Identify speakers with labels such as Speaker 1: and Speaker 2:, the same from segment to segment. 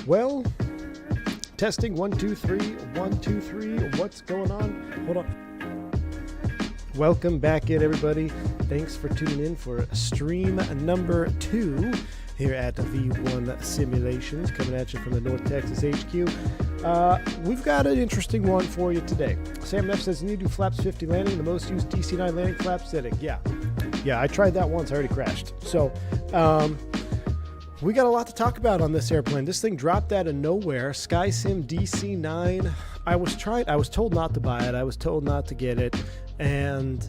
Speaker 1: Well, testing 1 2 3 1 2 3. What's going on? Hold on. Welcome back in, everybody. Thanks for tuning in for stream number 2 here at V1 Simulations, coming at you from the North Texas HQ. We've got an interesting one for you today. Sam Neff says, need to do flaps 50 landing, the most used DC-9 landing flap setting. Yeah, I tried that once. I already crashed. So, we got a lot to talk about on this airplane. This thing dropped out of nowhere. SkySim DC-9. I was told not to buy it. I was told not to get it. And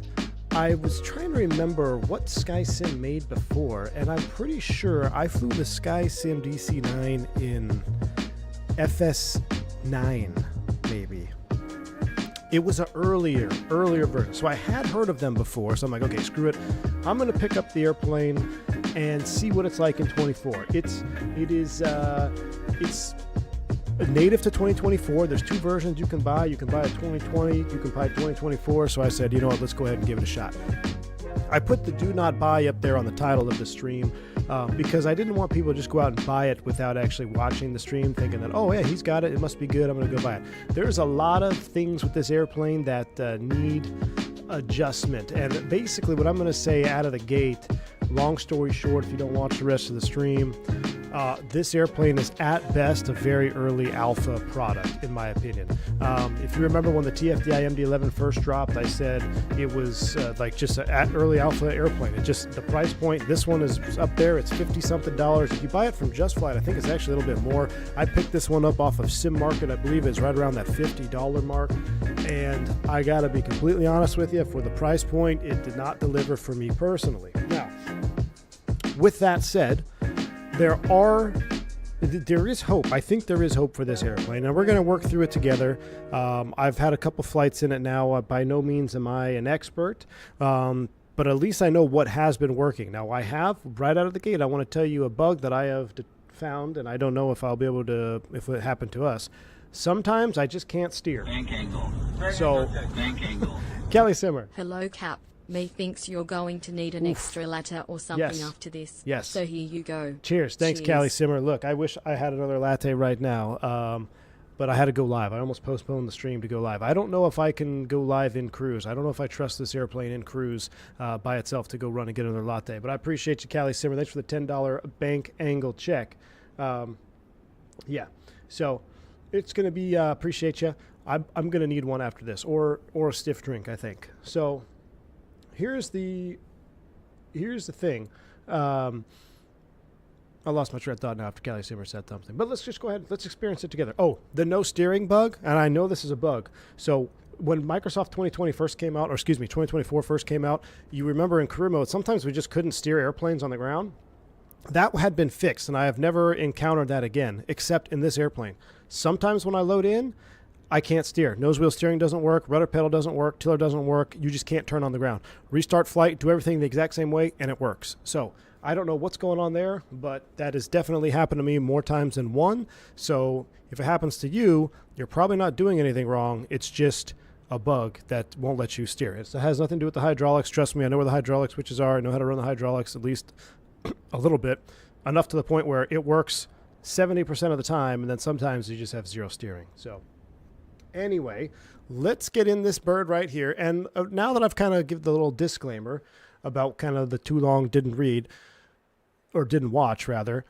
Speaker 1: I was trying to remember what SkySim made before. And I'm pretty sure I flew the SkySim DC-9 in FS9, maybe. It was an earlier version. So I had heard of them before. So I'm like, okay, screw it. I'm going to pick up the airplane and see what it's like in 24. It's native to 2024. There's 2 versions you can buy. You can buy a 2020, you can buy 2024. So I said, you know what, let's go ahead and give it a shot. I put the do not buy up there on the title of the stream because I didn't want people to just go out and buy it without actually watching the stream, thinking that, oh yeah, he's got it, it must be good, I'm going to go buy it. There's a lot of things with this airplane that need adjustment. And basically what I'm going to say out of the gate, long story short, if you don't watch the rest of the stream, this airplane is at best a very early alpha product, in my opinion. If you remember when the TFDI MD-11 first dropped, I said it was like just an early alpha airplane. It just, the price point, this one is up there, it's $50-something. If you buy it from Just Flight, I think it's actually a little bit more. I picked this one up off of Sim Market. I believe it's right around that $50 mark. And I gotta be completely honest with you, for the price point, it did not deliver for me personally. Now, with that said, there is hope. I think there is hope for this airplane, and we're going to work through it together. I've had a couple flights in it now. By no means am I an expert, but at least I know what has been working. Now, I have, right out of the gate, I want to tell you a bug that I have found, and I don't know if I'll be able to, if it happened to us. Sometimes I just can't steer.
Speaker 2: Bank angle.
Speaker 1: So,
Speaker 2: Bank angle.
Speaker 1: Kelly Simmer.
Speaker 3: Hello, Cap. Methinks you're going to need an extra latte or something after this.
Speaker 1: Yes.
Speaker 3: So here you go.
Speaker 1: Cheers. Thanks, Callie Simmer. Look, I wish I had another latte right now, but I had to go live. I almost postponed the stream to go live. I don't know if I can go live in cruise. I don't know if I trust this airplane in cruise by itself to go run and get another latte. But I appreciate you, Callie Simmer. Thanks for the $10 bank angle check. Yeah. So it's going to be, appreciate you. I'm going to need one after this, or a stiff drink, I think. So here's the thing. I lost my train of thought now after Callie Simmer said something. But let's just go ahead. Let's experience it together. Oh, the no steering bug. And I know this is a bug. So when Microsoft 2020 first came out, or excuse me, 2024 first came out, you remember in career mode, sometimes we just couldn't steer airplanes on the ground. That had been fixed, and I have never encountered that again, except in this airplane. Sometimes when I load in, I can't steer. Nose wheel steering doesn't work. Rudder pedal doesn't work. Tiller doesn't work. You just can't turn on the ground. Restart flight, do everything the exact same way, and it works. So I don't know what's going on there, but that has definitely happened to me more times than one. So if it happens to you, you're probably not doing anything wrong. It's just a bug that won't let you steer. It has nothing to do with the hydraulics. Trust me, I know where the hydraulic switches are. I know how to run the hydraulics at least a little bit, enough to the point where it works 70% of the time, and then sometimes you just have zero steering. So anyway, let's get in this bird right here. And now that I've kind of given the little disclaimer about kind of the too long didn't read, or didn't watch rather,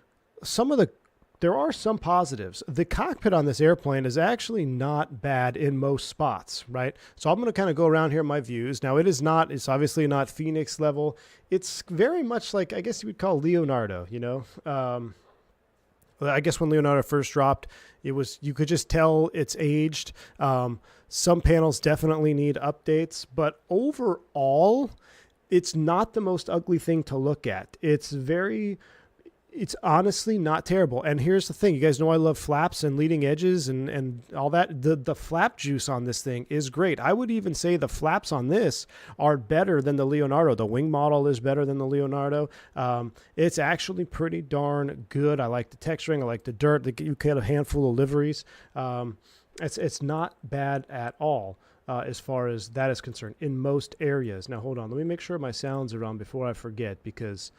Speaker 1: there are some positives. The cockpit on this airplane is actually not bad in most spots, right? So I'm going to kind of go around here in my views. Now it's obviously not Fenix level. It's very much like, I guess you would call Leonardo, you know? I guess when Leonardo first dropped, you could just tell it's aged. Some panels definitely need updates, but overall, it's not the most ugly thing to look at. It's honestly not terrible. And here's the thing. You guys know I love flaps and leading edges and all that. The flap juice on this thing is great. I would even say the flaps on this are better than the Leonardo. The wing model is better than the Leonardo. It's actually pretty darn good. I like the texturing. I like the dirt. You get a handful of liveries. It's not bad at all. As far as that is concerned in most areas. Now, hold on. Let me make sure my sounds are on before I forget, because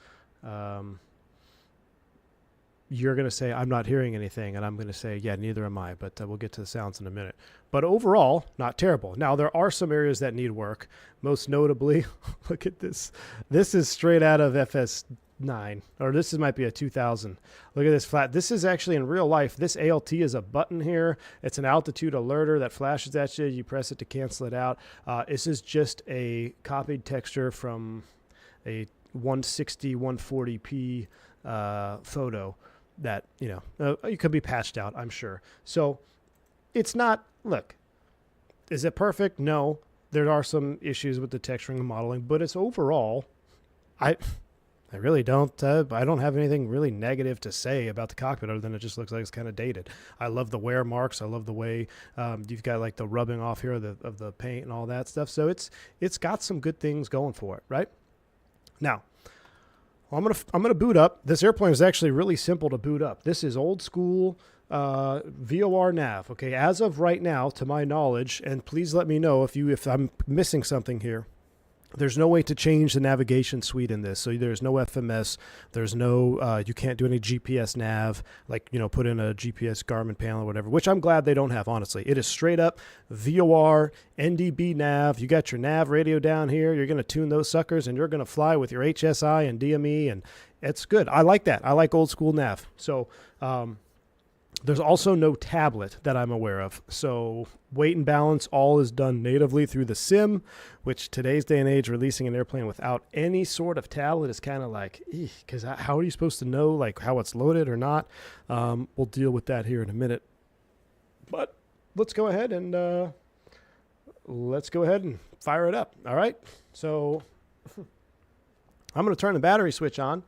Speaker 1: you're going to say, I'm not hearing anything, and I'm going to say, yeah, neither am I, but we'll get to the sounds in a minute. But overall, not terrible. Now, there are some areas that need work, most notably, look at this. This is straight out of FS9, or this might be a 2000. Look at this flat. This is actually in real life. This ALT is a button here. It's an altitude alerter that flashes at you. You press it to cancel it out. This is just a copied texture from a 160, 140p photo that, it could be patched out, I'm sure. So it's not, look, is it perfect? No. There are some issues with the texturing and modeling, but it's overall, I really don't, I don't have anything really negative to say about the cockpit other than it just looks like it's kind of dated. I love the wear marks. I love the way you've got like the rubbing off here of the paint and all that stuff. So it's got some good things going for it, right? Now, I'm gonna boot up. This airplane is actually really simple to boot up. This is old school VOR nav. Okay, as of right now, to my knowledge, and please let me know if I'm missing something here. There's no way to change the navigation suite in this. So there's no FMS. There's no, you can't do any GPS nav, like, put in a GPS Garmin panel or whatever, which I'm glad they don't have, honestly. It is straight up VOR, NDB nav. You got your nav radio down here. You're going to tune those suckers and you're going to fly with your HSI and DME, and it's good. I like that. I like old school nav. So, there's also no tablet that I'm aware of. So weight and balance all is done natively through the sim, which today's day and age, releasing an airplane without any sort of tablet is kind of like, because how are you supposed to know like how it's loaded or not? We'll deal with that here in a minute. But let's go ahead and fire it up. All right. So I'm going to turn the battery switch on.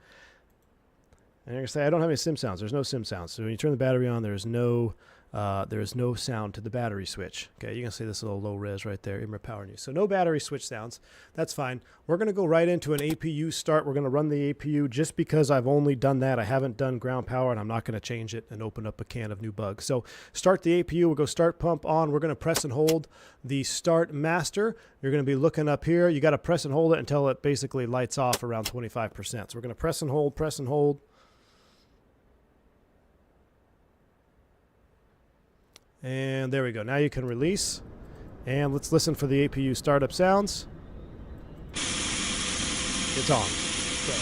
Speaker 1: And you're going to say, I don't have any sim sounds. There's no sim sounds. So when you turn the battery on, there is no sound to the battery switch. Okay, you can see this little low res right there, IMRA power news. So no battery switch sounds. That's fine. We're going to go right into an APU start. We're going to run the APU just because I've only done that. I haven't done ground power, and I'm not going to change it and open up a can of new bugs. So start the APU. We'll go start pump on. We're going to press and hold the start master. You're going to be looking up here. You got to press and hold it until it basically lights off around 25%. So we're going to press and hold, press and hold. And there we go. Now you can release. And let's listen for the APU startup sounds. It's on. So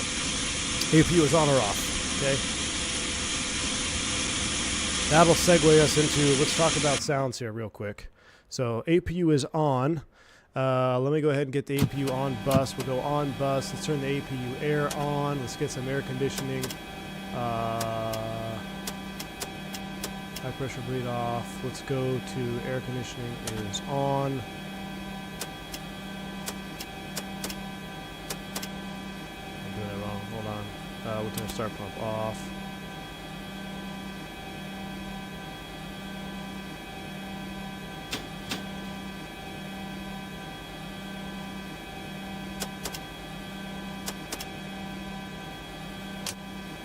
Speaker 1: APU is on or off. Okay. That'll segue us into, let's talk about sounds here real quick. So APU is on. Let me go ahead and get the APU on bus. We'll go on bus. Let's turn the APU air on. Let's get some air conditioning. High pressure bleed off. Let's go to air conditioning is on. I'm doing it wrong. Hold on. We'll turn start pump off.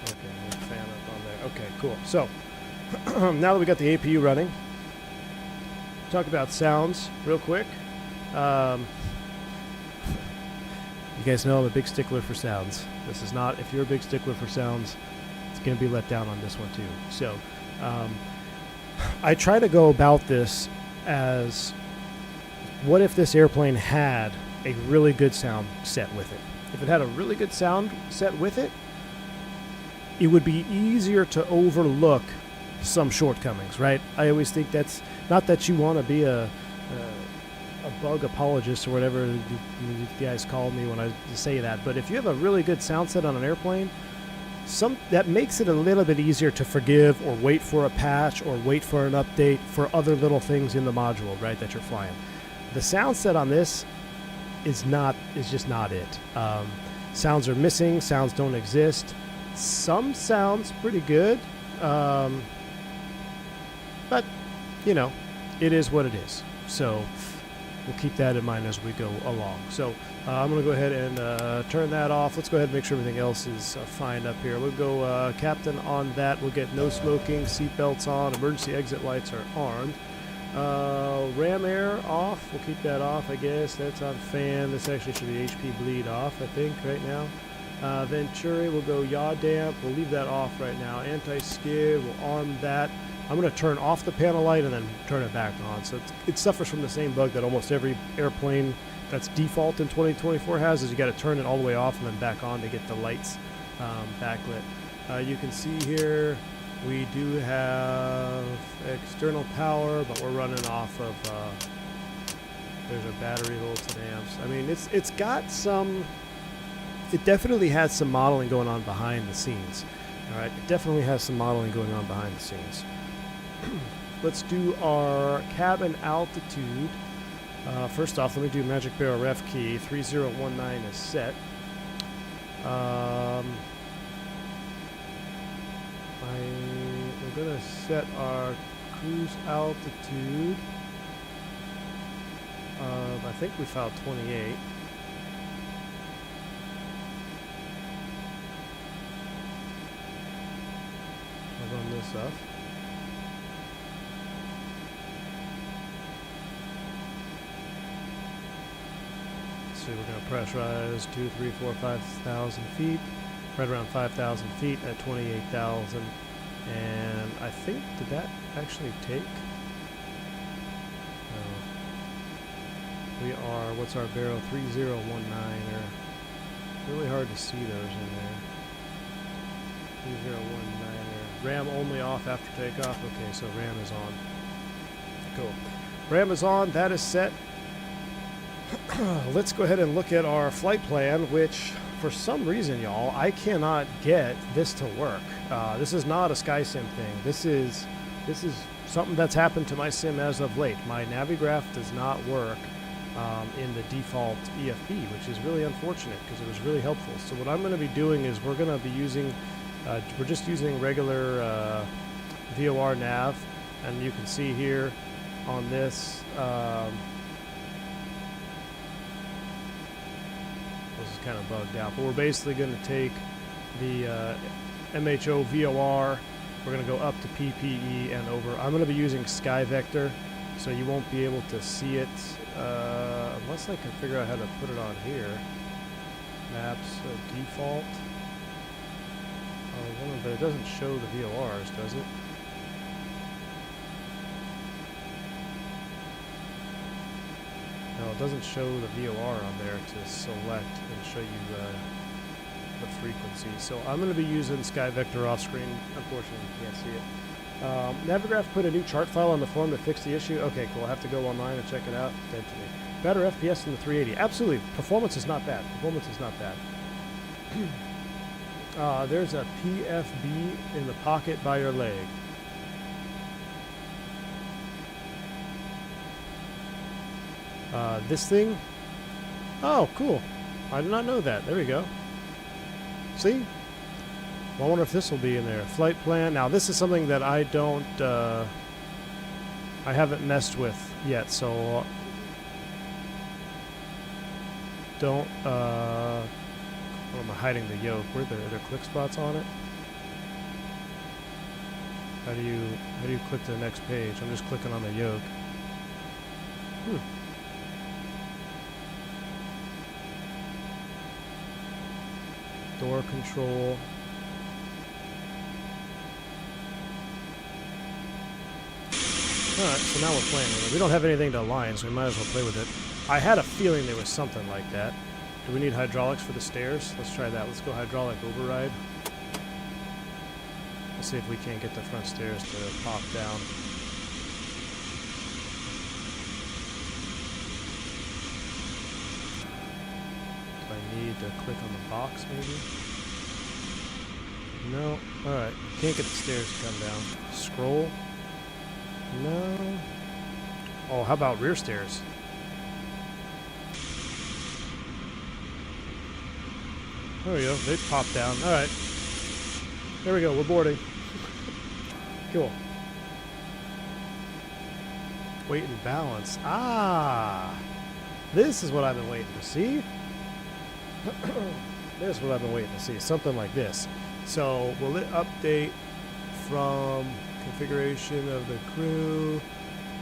Speaker 1: Okay, fan up on there. Okay, cool. So now that we got the APU running, talk about sounds real quick. You guys know I'm a big stickler for sounds. This is not, if you're a big stickler for sounds, it's going to be let down on this one too. So I try to go about this as, what if this airplane had a really good sound set with it? If it had a really good sound set with it, it would be easier to overlook some shortcomings, right? I always think that's not that you want to be a bug apologist or whatever you guys call me when I say that, but if you have a really good sound set on an airplane, that makes it a little bit easier to forgive or wait for a patch or wait for an update for other little things in the module, right, that you're flying. The sound set on this is just not it. Sounds are missing, sounds don't exist. Some sounds pretty good. But, it is what it is. So we'll keep that in mind as we go along. So I'm going to go ahead and turn that off. Let's go ahead and make sure everything else is fine up here. We'll go Captain on that. We'll get no smoking, seat belts on, emergency exit lights are armed. Ram air off. We'll keep that off, I guess. That's on fan. This actually should be HP bleed off, I think, right now. Venturi will go yaw damp. We'll leave that off right now. Anti-skid, we'll arm that. I'm going to turn off the panel light and then turn it back on. So it suffers from the same bug that almost every airplane that's default in 2024 has, is you got to turn it all the way off and then back on to get the lights backlit. You can see here we do have external power, but we're running off of, there's our battery volts and amps. I mean, it's got some, it definitely has some modeling going on behind the scenes. All right, it definitely has some modeling going on behind the scenes. Let's do our cabin altitude. First off, let me do Magic Barrel ref key. 3019 is set. We're going to set our cruise altitude. I think we filed 28. I'll run this up. So we're going to pressurize 2, 3, 4, 5,000 feet, right around 5,000 feet at 28,000. And I think, did that actually take? No. We are, what's our barrel? 3019, or really hard to see those in there. 3019, or RAM only off after takeoff. Okay, so RAM is on. Cool. RAM is on, that is set. Let's go ahead and look at our flight plan, which for some reason, y'all, I cannot get this to work. This is not a SkySim thing. This is something that's happened to my sim as of late. My Navigraph does not work in the default EFB, which is really unfortunate because it was really helpful. So what I'm going to be doing is we're going to be using, we're just using regular VOR nav, and you can see here on this. This is kind of bugged out, but we're basically going to take the MHO VOR, we're going to go up to PPE and over. I'm going to be using Sky Vector, so you won't be able to see it unless I can figure out how to put it on here. Maps, default. But it doesn't show the VORs, does it? No, it doesn't show the VOR on there to select and show you the frequency. So I'm going to be using Sky Vector off screen. Unfortunately, you can't see it. Navigraph put a new chart file on the form to fix the issue. Okay, cool. I'll have to go online and check it out. Dead to me. Better FPS than the 380. Absolutely. Performance is not bad. Performance is not bad. There's a PFB in the pocket by your leg. This thing? Oh, cool. I did not know that. There we go. See? Well, I wonder if this will be in there. Flight plan. Now, this is something that I don't, I haven't messed with yet, so don't, what am I hiding the yoke? Are there click spots on it? How do you click to the next page? I'm just clicking on the yoke. Door control. Alright, so now we're playing with it. We don't have anything to align, so we might as well play with it. I had a feeling there was something like that. Do we need hydraulics for the stairs? Let's try that. Let's go hydraulic override. Let's see if we can't get the front stairs to pop down. Do I need to click on the box, maybe? No. Alright. Can't get the stairs to come down. Scroll. No. Oh, how about rear stairs? There we go. They pop down. Alright. There we go. We're boarding. Cool. Weight and balance. Ah! This is what I've been waiting to see. This is what I've been waiting to see. Something like this. So, will it update from configuration of the crew,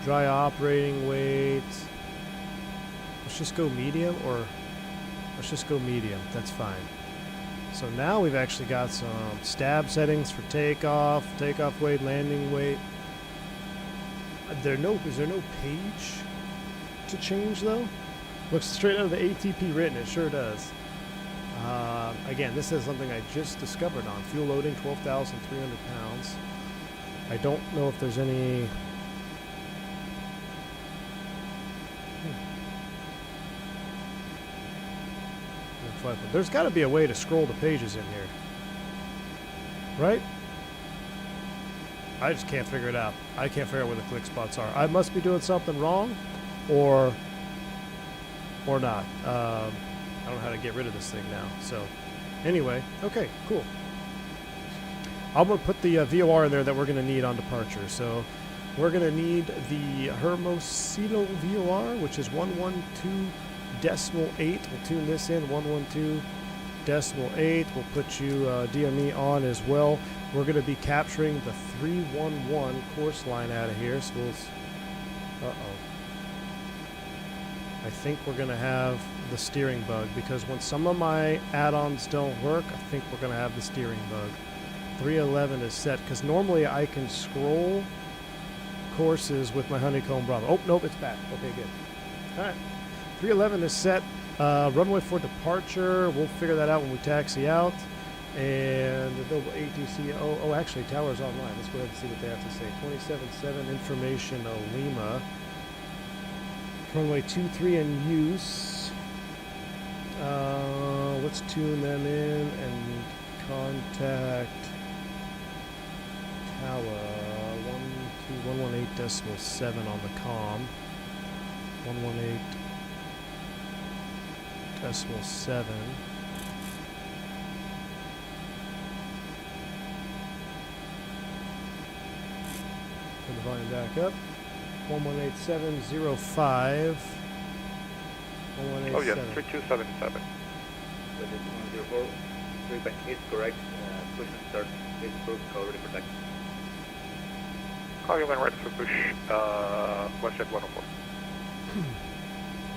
Speaker 1: dry operating weight? Let's just go medium, or let's just go medium. That's fine. So now we've actually got some stab settings for takeoff, takeoff weight, landing weight. Is there no page to change though? Looks straight out of the ATP written, it sure does. Again, this is something I just discovered on fuel loading, 12,300 pounds. I don't know if there's any... There's got to be a way to scroll the pages in here. Right? I just can't figure it out. I can't figure out where the click spots are. I must be doing something wrong, or not. I don't know how to get rid of this thing now. So, anyway, okay, cool. I'm going to put the VOR in there that we're going to need on departure. So, we're going to need the Hermosillo VOR, which is 112.8. We'll tune this in, 112.8. We'll put you DME on as well. We're going to be capturing the 311 course line out of here. So we'll... Uh-oh. I think we're going to have the steering bug, because when some of my add-ons don't work, I think we're going to have the steering bug. 311 is set, because normally I can scroll courses with my Honeycomb Bravo. Oh, nope, it's back. Okay, good. All right. 311 is set. Runway for departure. We'll figure that out when we taxi out. And the Noble ATC. Oh, actually, tower's online. Let's go ahead and see what they have to say. 27.7 information Lima. Runway 23 in use. Let's tune them in and contact tower 118.7 on the comm. 118.7. Turn the volume back up. 118.705. 118.7.
Speaker 2: Oh yes, 3277.
Speaker 4: 104. Feedback is correct. Push and start is approved. Call ready for taxi.
Speaker 2: Call you when ready for push. Westjet 104.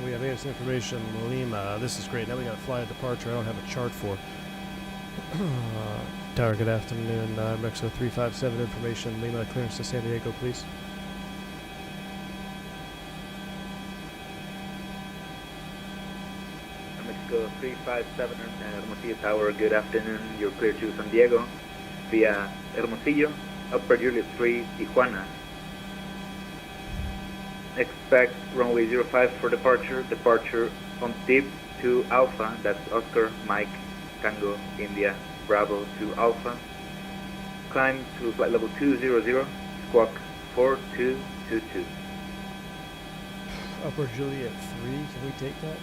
Speaker 1: We have AS information Lima. This is great. Now we got a fly at departure. I don't have a chart for. Tower, good afternoon. Mexico 357 information Lima. Clearance to San Diego, please.
Speaker 4: Mexico 357 Hermosillo Tower, good afternoon. You're clear to San Diego via Hermosillo, Upper Juliet 3, Tijuana. Expect runway 05 for departure. Departure on tip to Alpha. That's Oscar, Mike, Tango, India, Bravo to Alpha. Climb to flight level 200, squawk 4222.
Speaker 1: Upper Juliet 3, can we take that?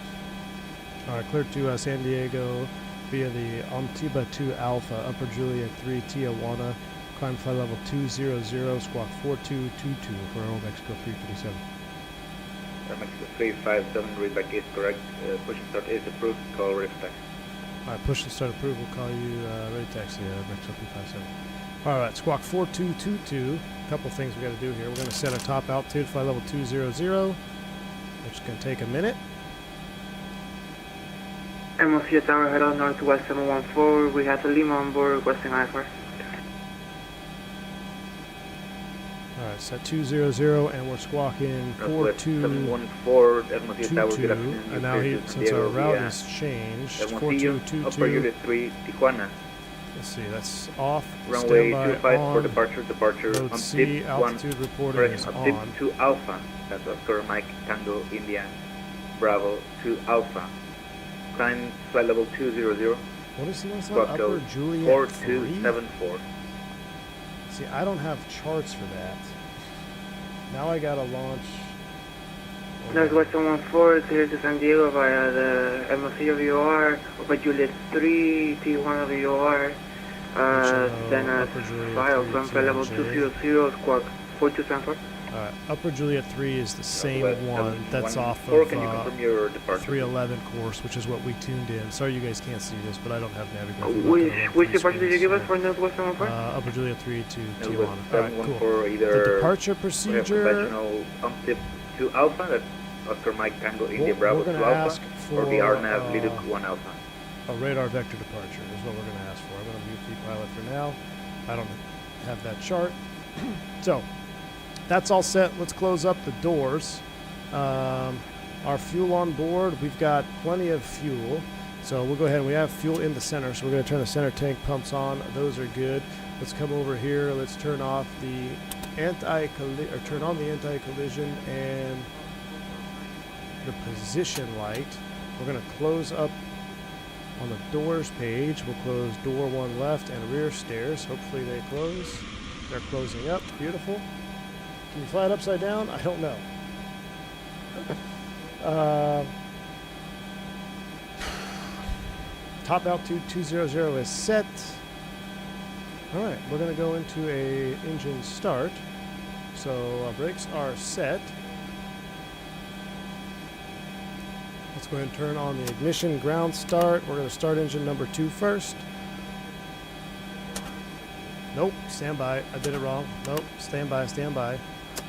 Speaker 1: Alright, clear to San Diego via the Omtiba 2 Alpha, Upper Juliet 3, Tijuana. Climb flight level 200, squawk 4222 for Aero Mexico 357.
Speaker 4: Mexico 357, readback is correct. Push and start is approved. Call ready for taxi.
Speaker 1: Alright, push and start approved. We'll call you ready taxi, Mexico 357. Alright, squawk 4222. A couple things we got to do here. We're going to set our top altitude, flight level 200, which is going to take a minute.
Speaker 5: Hermosillo Tower, head on northwest 714. We have the Lima on board, requesting IFR.
Speaker 1: Alright, set 200, and we're squawking 4222. And now since our route has changed, 4222.
Speaker 4: Upper Unit 3, Tijuana.
Speaker 1: Let's see, that's off.
Speaker 4: Runway
Speaker 1: Standby
Speaker 4: 25
Speaker 1: on.
Speaker 4: for departure. Departure
Speaker 1: Load
Speaker 4: on
Speaker 1: C,
Speaker 4: tip
Speaker 1: altitude
Speaker 4: 1.
Speaker 1: reporting is
Speaker 4: on
Speaker 1: on.
Speaker 4: tip to Alpha. That's Oscar, Mike, Tango, India, Bravo to Alpha. Climb flight level 200.
Speaker 1: What is the next one?
Speaker 4: Squawk
Speaker 1: Upper
Speaker 4: code
Speaker 1: Juliet
Speaker 4: 4274.
Speaker 1: See, I don't have charts for that. Now I gotta launch.
Speaker 5: Northwest 114, clear to San Diego via the Hermosillo VOR, Upper Juliet 3, Tijuana VOR, then file from flight level 200, squawk 4274.
Speaker 1: Alright, Upper Juliet 3 is the same one that's off of
Speaker 4: Can you confirm your departure?
Speaker 1: 311 course, which is what we tuned in. Sorry you guys can't see this, but I don't have navigation.
Speaker 5: Which departure did you give us for Northwest 114?
Speaker 1: Upper Juliet 3 to Tijuana.
Speaker 4: Northwest
Speaker 1: Alright,
Speaker 4: 714,
Speaker 1: cool.
Speaker 4: either
Speaker 1: The departure procedure.
Speaker 4: conventional tip to Alpha, that's Oscar, Mike, Tango, India, Bravo
Speaker 1: we're
Speaker 4: to
Speaker 1: gonna
Speaker 4: Alpha,
Speaker 1: ask
Speaker 4: or the
Speaker 1: for,
Speaker 4: RNAV Liduk 1 Alpha.
Speaker 1: a radar vector departure is what we're going to ask for. I'm going to mute the pilot for now. I don't have that chart. So that's all set. Let's close up the doors. Our fuel on board, we've got plenty of fuel. So we'll go ahead and we have fuel in the center. So we're going to turn the center tank pumps on. Those are good. Let's come over here. Let's turn off the turn on the anti-collision and the position light. We're going to close up on the doors page. We'll close door 1 left and rear stairs. Hopefully they close. They're closing up. Beautiful. Can you fly it upside down? I don't know. Top altitude 200 is set. All right, we're going to go into a engine start. So our brakes are set. Let's go ahead and turn on the ignition ground start. We're going to start engine number 2 first. Nope, stand by. I did it wrong. Nope, stand by, stand by.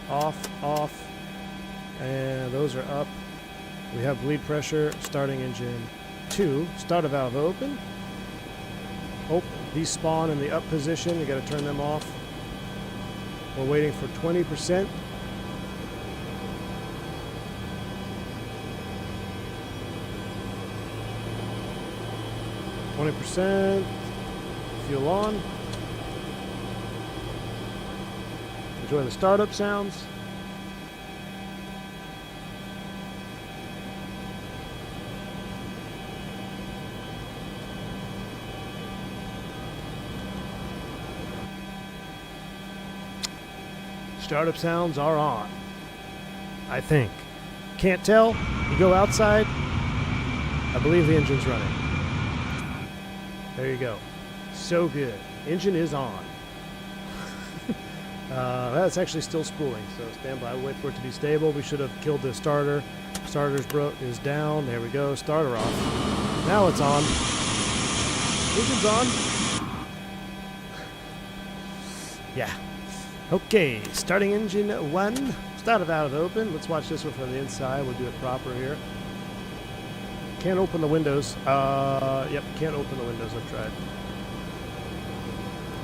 Speaker 1: Off, off. And those are up. We have bleed pressure. Starting engine 2. Starter valve open. Oh, these spawn in the up position. You got to turn them off. We're waiting for 20%. Fuel on. Enjoy the startup sounds. Startup sounds are on, I think. Can't tell. You go outside. I believe the engine's running. There you go. So good. Engine is on. That's actually still spooling, so stand by. Wait for it to be stable. We should have killed the starter. Starter's is down. There we go. Starter off. Now it's on. Engine's on. Yeah. Okay, starting engine 1. Starter valve open. Let's watch this one from the inside. We'll do it proper here. Can't open the windows. Yep, can't open the windows. I've tried.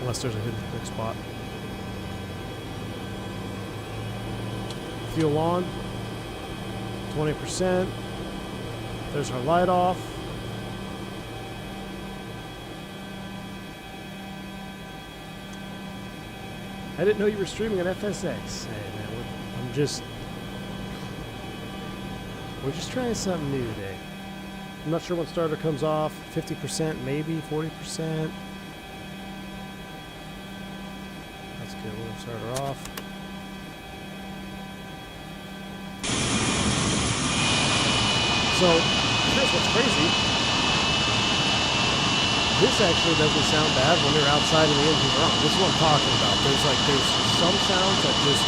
Speaker 1: Unless there's a hidden quick spot. Fuel on. 20%. There's our light off. I didn't know you were streaming on FSX. Hey man, we're just trying something new today. I'm not sure when starter comes off. 50%, maybe 40%. That's good. We'll start her off. So here's what's crazy. This actually doesn't sound bad when you're outside and the engine's on. This is what I'm talking about. There's some sounds that just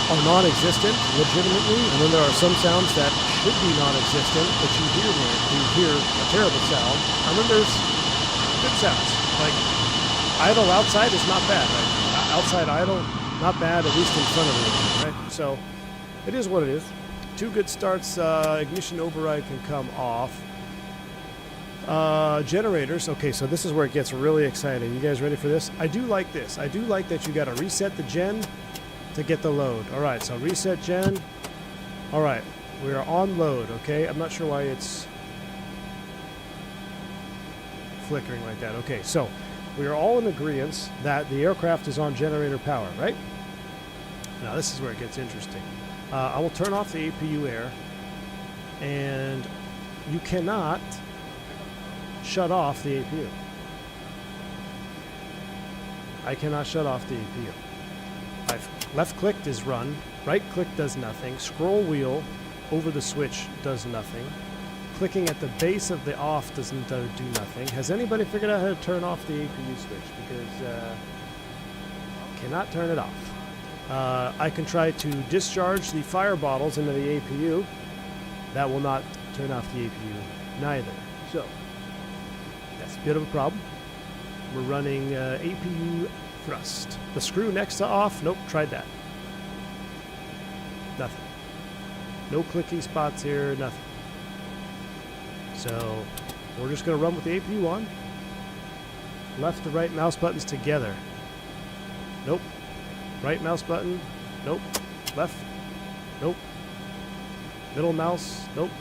Speaker 1: are non-existent legitimately, and then there are some sounds that should be non-existent, but you hear a terrible sound, and then there's good sounds. Like idle outside is not bad. Right? Outside idle, not bad, at least in front of the engine, right? So it is what it is. 2 good starts. Ignition override can come off. Generators. Okay, so this is where it gets really exciting. You guys ready for this? I do like this. I do like that you got to reset the gen to get the load. All right, so reset gen. All right, we are on load, okay? I'm not sure why it's flickering like that. Okay, so we are all in agreement that the aircraft is on generator power, right? Now this is where it gets interesting. I will turn off the APU air, and you cannot shut off the APU. I cannot shut off the APU. I've left-clicked is run, right-click does nothing, scroll wheel over the switch does nothing, clicking at the base of the off doesn't do nothing. Has anybody figured out how to turn off the APU switch? Because cannot turn it off. I can try to discharge the fire bottles into the APU. That will not turn off the APU neither. So that's a bit of a problem. We're running APU thrust. The screw next to off, nope, tried that. Nothing. No clicky spots here, nothing. So We're just going to run with the AP1. Left to right mouse buttons together. Nope. Right mouse button. Nope. Left. Nope. Middle mouse. Nope.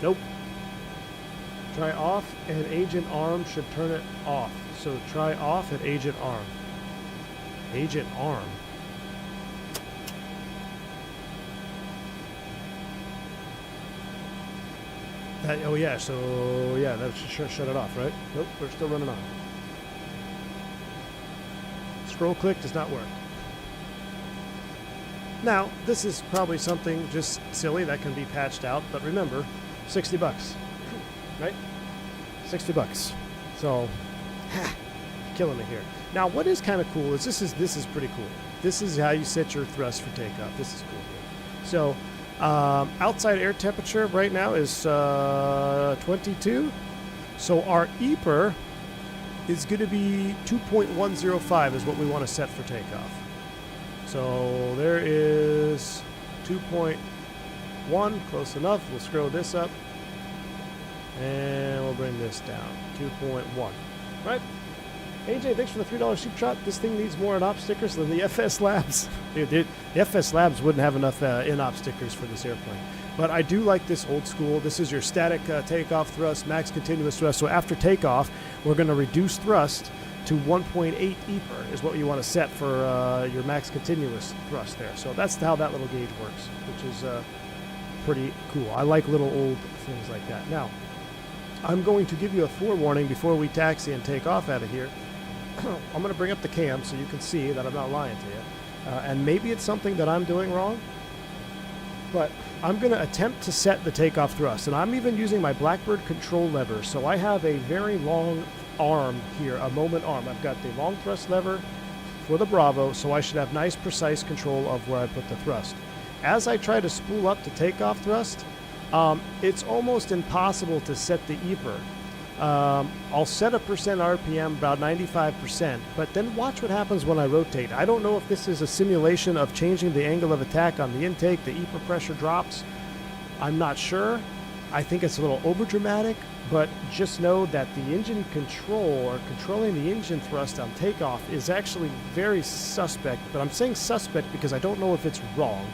Speaker 1: Nope. Try off and agent arm should turn it off. So try off and agent arm. Agent arm. That, oh yeah, so yeah, that should shut it off, right? Nope, we're still running on. Scroll click does not work. Now, this is probably something just silly that can be patched out, but remember, 60 bucks, right? 60 bucks. So, killing me here. Now, what is kind of cool is this is pretty cool. This is how you set your thrust for takeoff. This is cool here. So, outside air temperature right now is 22. So our EPR is going to be 2.105 is what we want to set for takeoff. So there is 2.1, close enough. We'll scroll this up and we'll bring this down, 2.1, right? AJ, thanks for the $3 super shot. This thing needs more in-op stickers than the FS Labs. Dude, the FS Labs wouldn't have enough in-op stickers for this airplane. But I do like this old school. This is your static takeoff thrust, max continuous thrust. So after takeoff, we're going to reduce thrust to 1.8 EPR is what you want to set for your max continuous thrust there. So that's how that little gauge works, which is pretty cool. I like little old things like that. Now, I'm going to give you a forewarning before we taxi and take off out of here. I'm going to bring up the cam so you can see that I'm not lying to you. And maybe it's something that I'm doing wrong, but I'm going to attempt to set the takeoff thrust. And I'm even using my Blackbird control lever. So I have a very long arm here, a moment arm. I've got the long thrust lever for the Bravo, so I should have nice, precise control of where I put the thrust. As I try to spool up to takeoff thrust, it's almost impossible to set the EPR. I'll set a percent RPM, about 95%, but then watch what happens when I rotate. I don't know if this is a simulation of changing the angle of attack on the intake, the EPR pressure drops. I'm not sure. I think it's a little overdramatic, but just know that the engine control, or controlling the engine thrust on takeoff, is actually very suspect. But I'm saying suspect because I don't know if it's wrong.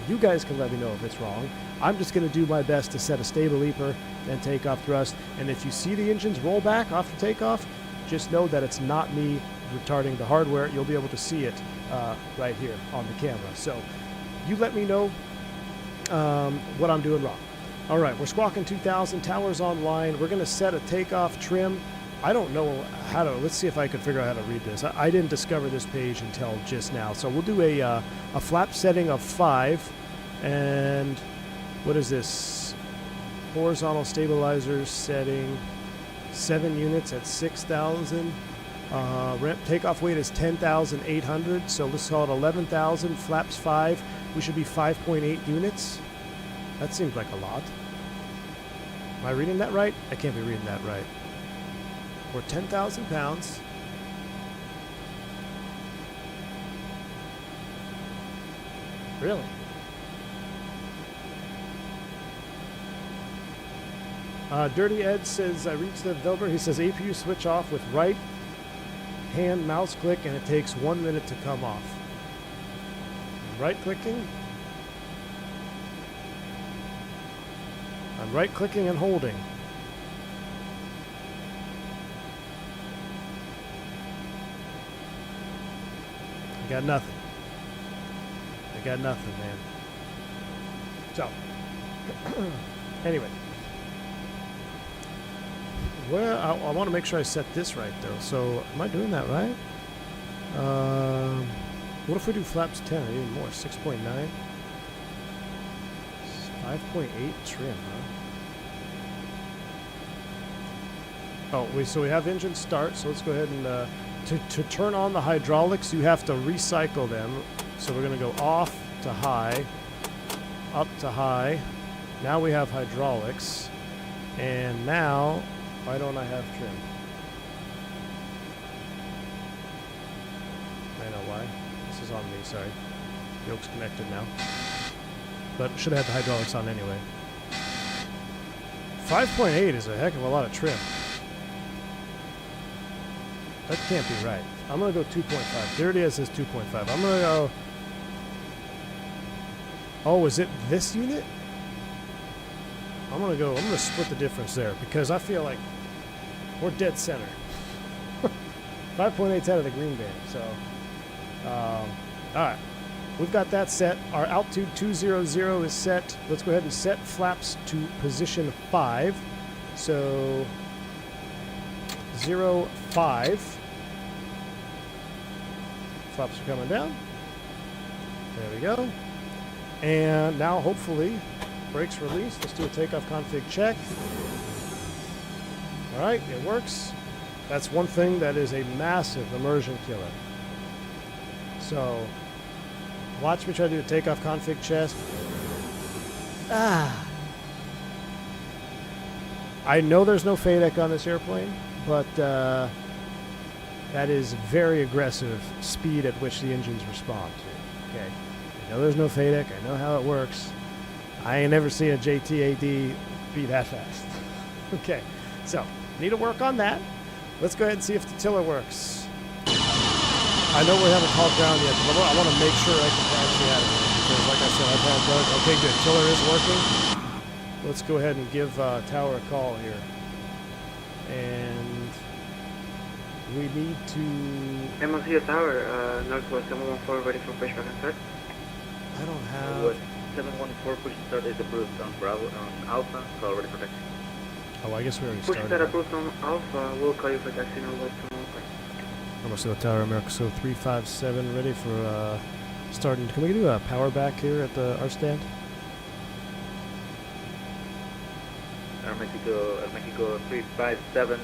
Speaker 1: You guys can let me know if it's wrong. I'm just going to do my best to set a stable EPR and takeoff thrust. And if you see the engines roll back after takeoff, just know that it's not me retarding the hardware. You'll be able to see it right here on the camera. So you let me know what I'm doing wrong. All right, we're squawking 2000, towers online. We're going to set a takeoff trim. I don't know how to, let's see if I can figure out how to read this. I didn't discover this page until just now. So we'll do a flap setting of 5. And what is this? Horizontal stabilizer setting 7 units at 6,000. Ramp takeoff weight is 10,800. So let's call it 11,000. Flaps 5. We should be 5.8 units. That seems like a lot. Am I reading that right? I can't be reading that right. We're 10,000 pounds. Really? Dirty Ed says, I reached the developer. He says APU switch off with right hand mouse click and it takes 1 minute to come off. Right clicking. I'm right clicking and holding. I got nothing. I got nothing, man. So, anyway. Well, I want to make sure I set this right, though. So, am I doing that right? What if we do flaps 10 or even more? 6.9? 5.8 trim, huh? Oh, so we have engine start. So let's go ahead and to turn on the hydraulics, you have to recycle them. So we're going to go off to high, up to high. Now we have hydraulics, and now why don't I have trim? I know why. This is on me. Sorry, yoke's connected now, but should have had the hydraulics on anyway. 5.8 is a heck of a lot of trim. That can't be right. I'm going to go 2.5. There it is, says 2.5. I'm going to go... Oh, is it this unit? I'm going to split the difference there because I feel like we're dead center. 5.8's out of the green band, so... all right. We've got that set. Our altitude 200 is set. Let's go ahead and set flaps to position 5. So 0, 5. Flaps are coming down. There we go. And now hopefully brakes released. Let's do a takeoff config check. All right, it works. That's one thing that is a massive immersion killer. So watch me try to do a takeoff config check. I know there's no FADEC on this airplane, but that is very aggressive speed at which the engines respond to. Okay, I know there's no FADEC. I know how it works. I ain't never seen a JTAD be that fast. Okay, so need to work on that. Let's go ahead and see if the tiller works. I know we haven't called ground yet, but I want to make sure I can actually add it because, like I said, I've had Doug. Okay, good. Tiller is working. Let's go ahead and give Tower a call here. And we need to...
Speaker 5: MOC Tower, Northwest 714, ready for pushback and start.
Speaker 1: I don't have...
Speaker 4: Northwest 714 push start is approved on Bravo, on Alpha, call ready for taxi.
Speaker 1: Oh, I guess we already
Speaker 5: Push
Speaker 1: started.
Speaker 5: start approved on Alpha, we'll call you for taxi Northwest 714.
Speaker 1: Almost Tower America, so 357 ready for starting. Can we do a power back here at our stand?
Speaker 4: Mexico 357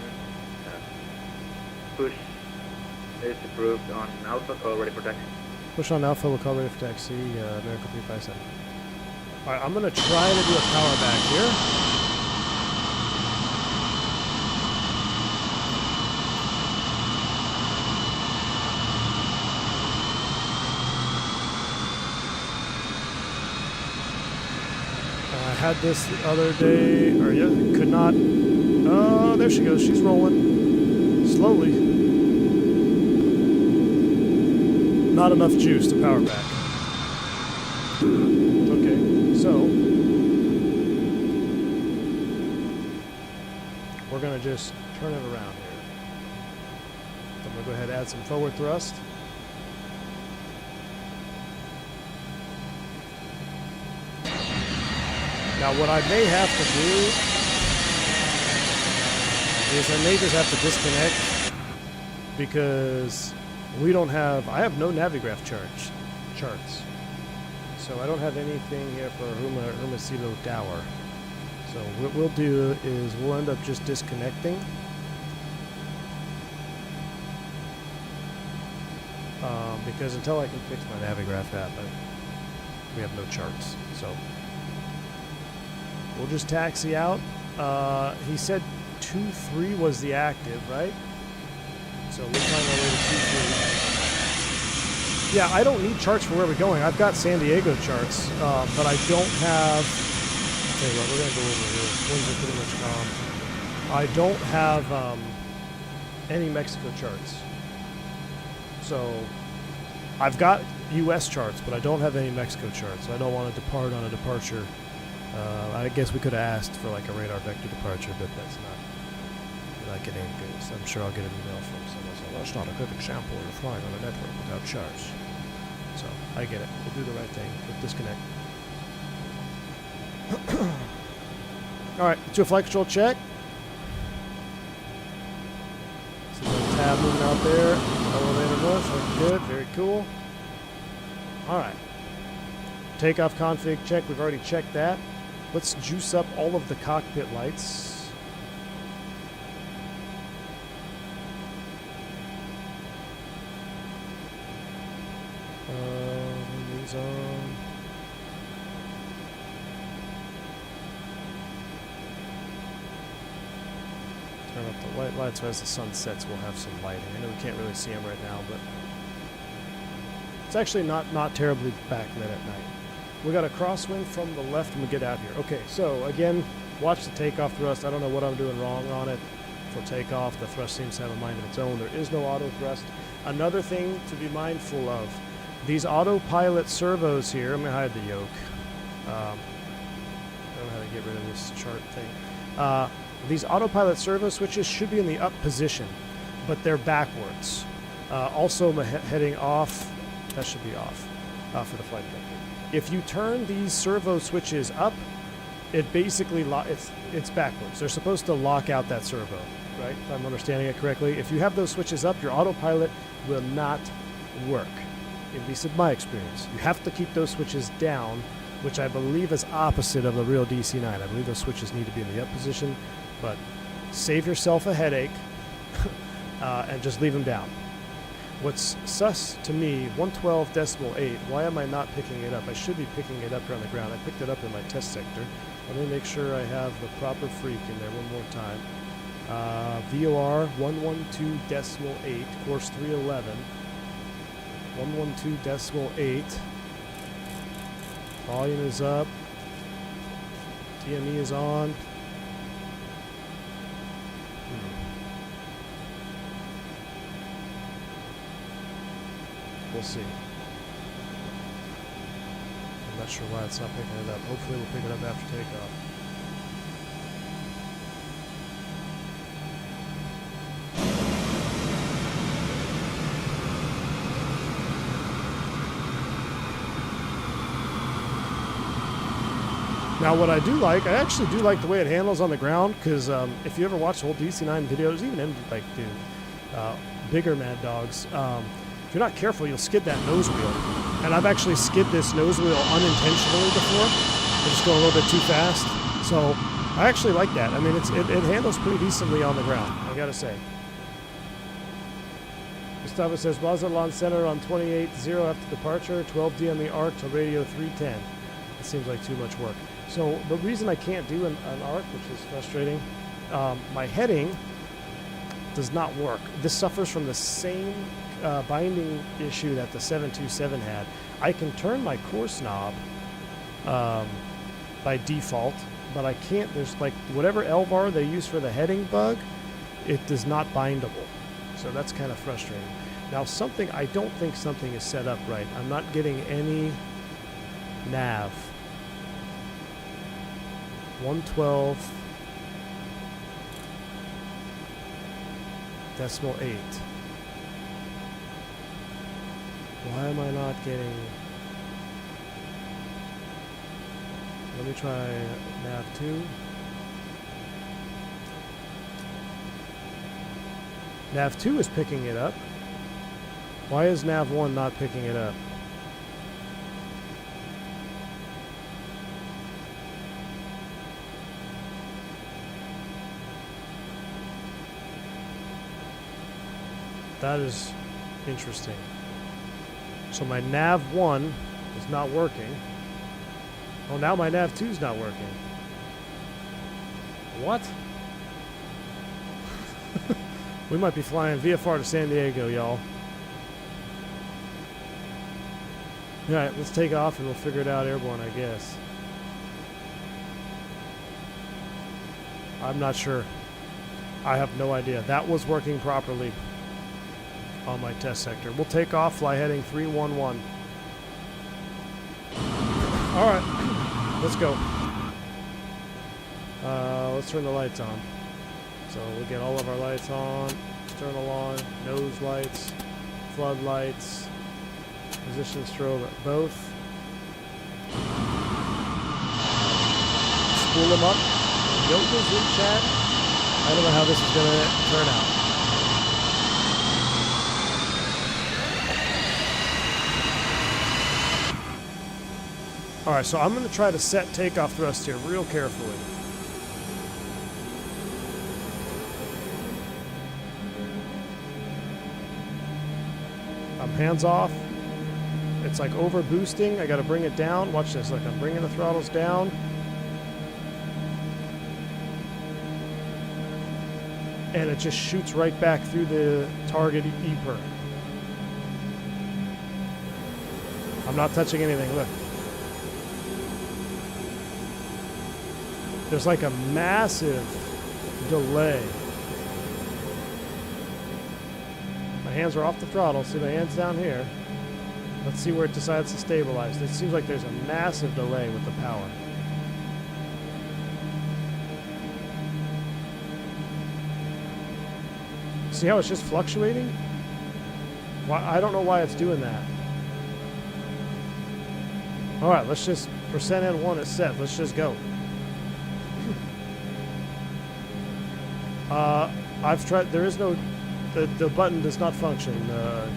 Speaker 4: push is approved on Alpha, call ready for taxi.
Speaker 1: Push on Alpha, we'll call ready for taxi, America 357. Alright, I'm going to try to do a power back here. I had this the other day, or yeah, could not. Oh, there she goes. She's rolling slowly. Not enough juice to power back. Okay, so we're gonna just turn it around here. I'm gonna go ahead and add some forward thrust. Now what I may have to do is I may just have to disconnect because we don't have, I have no Navigraph charts. So I don't have anything here for Hermosillo Tower. So what we'll do is we'll end up just disconnecting. Because until I can fix my Navigraph app, we have no charts. So we'll just taxi out. He said 2-3 was the active, right? So we'll find our way to 2-3. Yeah, I don't need charts for where we're going. I've got San Diego charts, but I don't have... Okay, well, we're going to go over here. Winds are pretty much calm. I don't have any Mexico charts. So I've got U.S. charts, but I don't have any Mexico charts. So I don't want to depart on a departure. I guess we could have asked for like a radar vector departure, but that's not like it ain't good. So I'm sure I'll get an email from someone saying, well, that's not a good example of flying on a network without charts. So I get it. We'll do the right thing. We'll disconnect. All right, let's do a flight control check. See the tab moving out there. Elevator north, looking good. Very cool. All right. Takeoff config check. We've already checked that. Let's juice up all of the cockpit lights. These on. Turn up the white lights so as the sun sets we'll have some lighting. I know we can't really see them right now, but it's actually not terribly backlit at night. We got a crosswind from the left when we get out here. Okay, so again, Watch the takeoff thrust. I don't know what I'm doing wrong on it for takeoff. The thrust seems to have a mind of its own. There is no auto thrust. Another thing to be mindful of, these autopilot servos here, I'm going to hide the yoke. I don't know how to get rid of this chart thing. These autopilot servo switches should be in the up position, but they're backwards. Also heading off, that should be off for the flight director. If you turn these servo switches up, it basically it's backwards. They're supposed to lock out that servo, right? If I'm understanding it correctly. If you have those switches up, your autopilot will not work, at least in my experience. You have to keep those switches down, which I believe is opposite of the real DC-9. I believe those switches need to be in the up position, but save yourself a headache and just leave them down. What's sus to me, 112.8, why am I not picking it up? I should be picking it up here on the ground. I picked it up in my test sector. Let me make sure I have the proper freak in there one more time. VOR 112.8, course 311. 112.8. Volume is up. TME is on. We'll see. I'm not sure why it's not picking it up. Hopefully we'll pick it up after takeoff. Now what I do like, I actually do like the way it handles on the ground, because if you ever watch old DC-9 videos, even like the bigger Mad Dogs, if you're not careful, you'll skid that nose wheel. And I've actually skid this nose wheel unintentionally before. I just go a little bit too fast. So I actually like that. I mean, it handles pretty decently on the ground, I gotta say. Gustavo says, Moza launch center on 28.0 after departure, 12 DME arc to radio 310. It seems like too much work. So the reason I can't do an arc, which is frustrating, my heading does not work. This suffers from the same binding issue that the 727 had. I can turn my course knob by default, but I can't. There's like whatever L-bar they use for the heading bug, it is not bindable. So that's kind of frustrating. Now I don't think something is set up right. I'm not getting any nav. 112.8. Why am I not getting... Let me try nav 2. Nav 2 is picking it up. Why is nav 1 not picking it up? That is interesting. So my nav 1 is not working. Oh, now my nav 2 is not working. What? We might be flying VFR to San Diego, y'all. Alright, let's take off and we'll figure it out airborne, I guess. I'm not sure. I have no idea. That was working properly on my test sector. We'll take off, fly heading 311. Alright, let's go. Let's turn the lights on. So we'll get all of our lights on, external on, nose lights, floodlights, position strobe at both. Spool them up. Yoga's in chat. I don't know how this is going to turn out. Alright, so I'm going to try to set takeoff thrust here real carefully. I'm hands off. It's like over boosting. I got to bring it down. Watch this. Like I'm bringing the throttles down. And it just shoots right back through the target EPR. I'm not touching anything. Look. There's like a massive delay. My hands are off the throttle. See my hands down here. Let's see where it decides to stabilize. It seems like there's a massive delay with the power. See how it's just fluctuating? Why, I don't know why it's doing that. Alright, let's just, percent N1 is set. Let's just go. I've tried, there is no, the button does not function,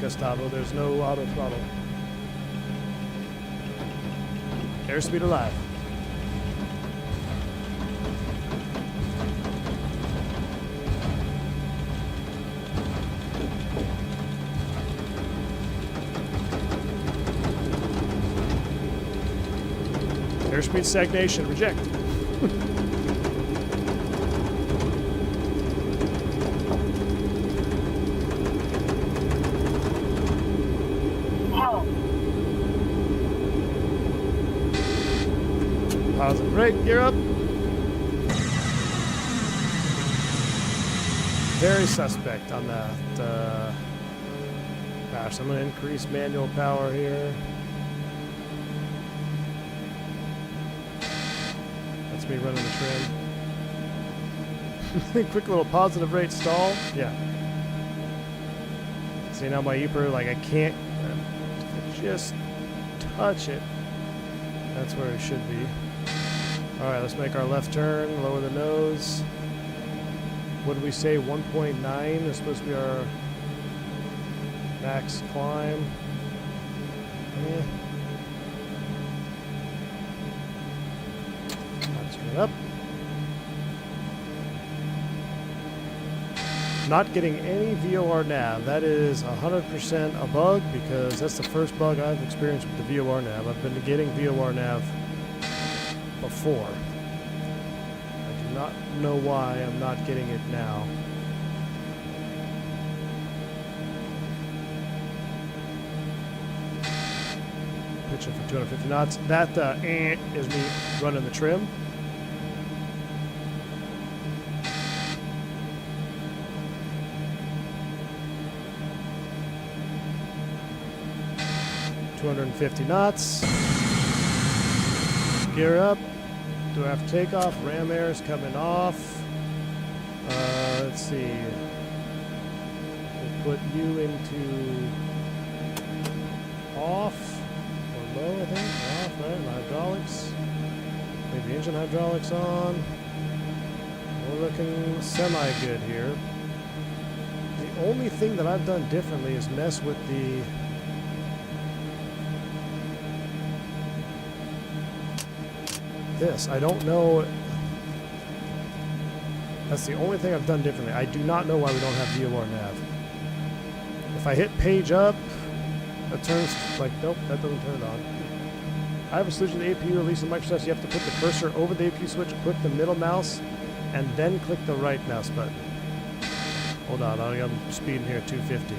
Speaker 1: Gustavo. There's no auto throttle. Airspeed alive. Airspeed stagnation, reject. Positive brake, gear up. Very suspect on that. Gosh, I'm going to increase manual power here. That's me running the trim. Quick little positive rate stall. Yeah. See now my Eaper, like I can't just touch it. That's where it should be. Alright, let's make our left turn, lower the nose. What did we say? 1.9 is supposed to be our max climb. Let's turn up. Not getting any VOR nav. That is 100% a bug because that's the first bug I've experienced with the VOR nav. I've been getting VOR nav before. I do not know why I'm not getting it now. Pitching for 250 knots. That is me running the trim. $250 knots. Gear up. Do I have to take off? Ram air is coming off. Let's see. We'll put you into off or low, I think. Off, right? Hydraulics. Leave the engine hydraulics on. We're looking semi-good here. The only thing that I've done differently is mess with the this. I don't know. That's the only thing I've done differently. I do not know why we don't have VOR nav. If I hit page up, it turns like, nope, that doesn't turn it on. I have a solution to the APU release in Microsoft. So you have to put the cursor over the APU switch, click the middle mouse, and then click the right mouse button. Hold on, I'm speeding here at 250.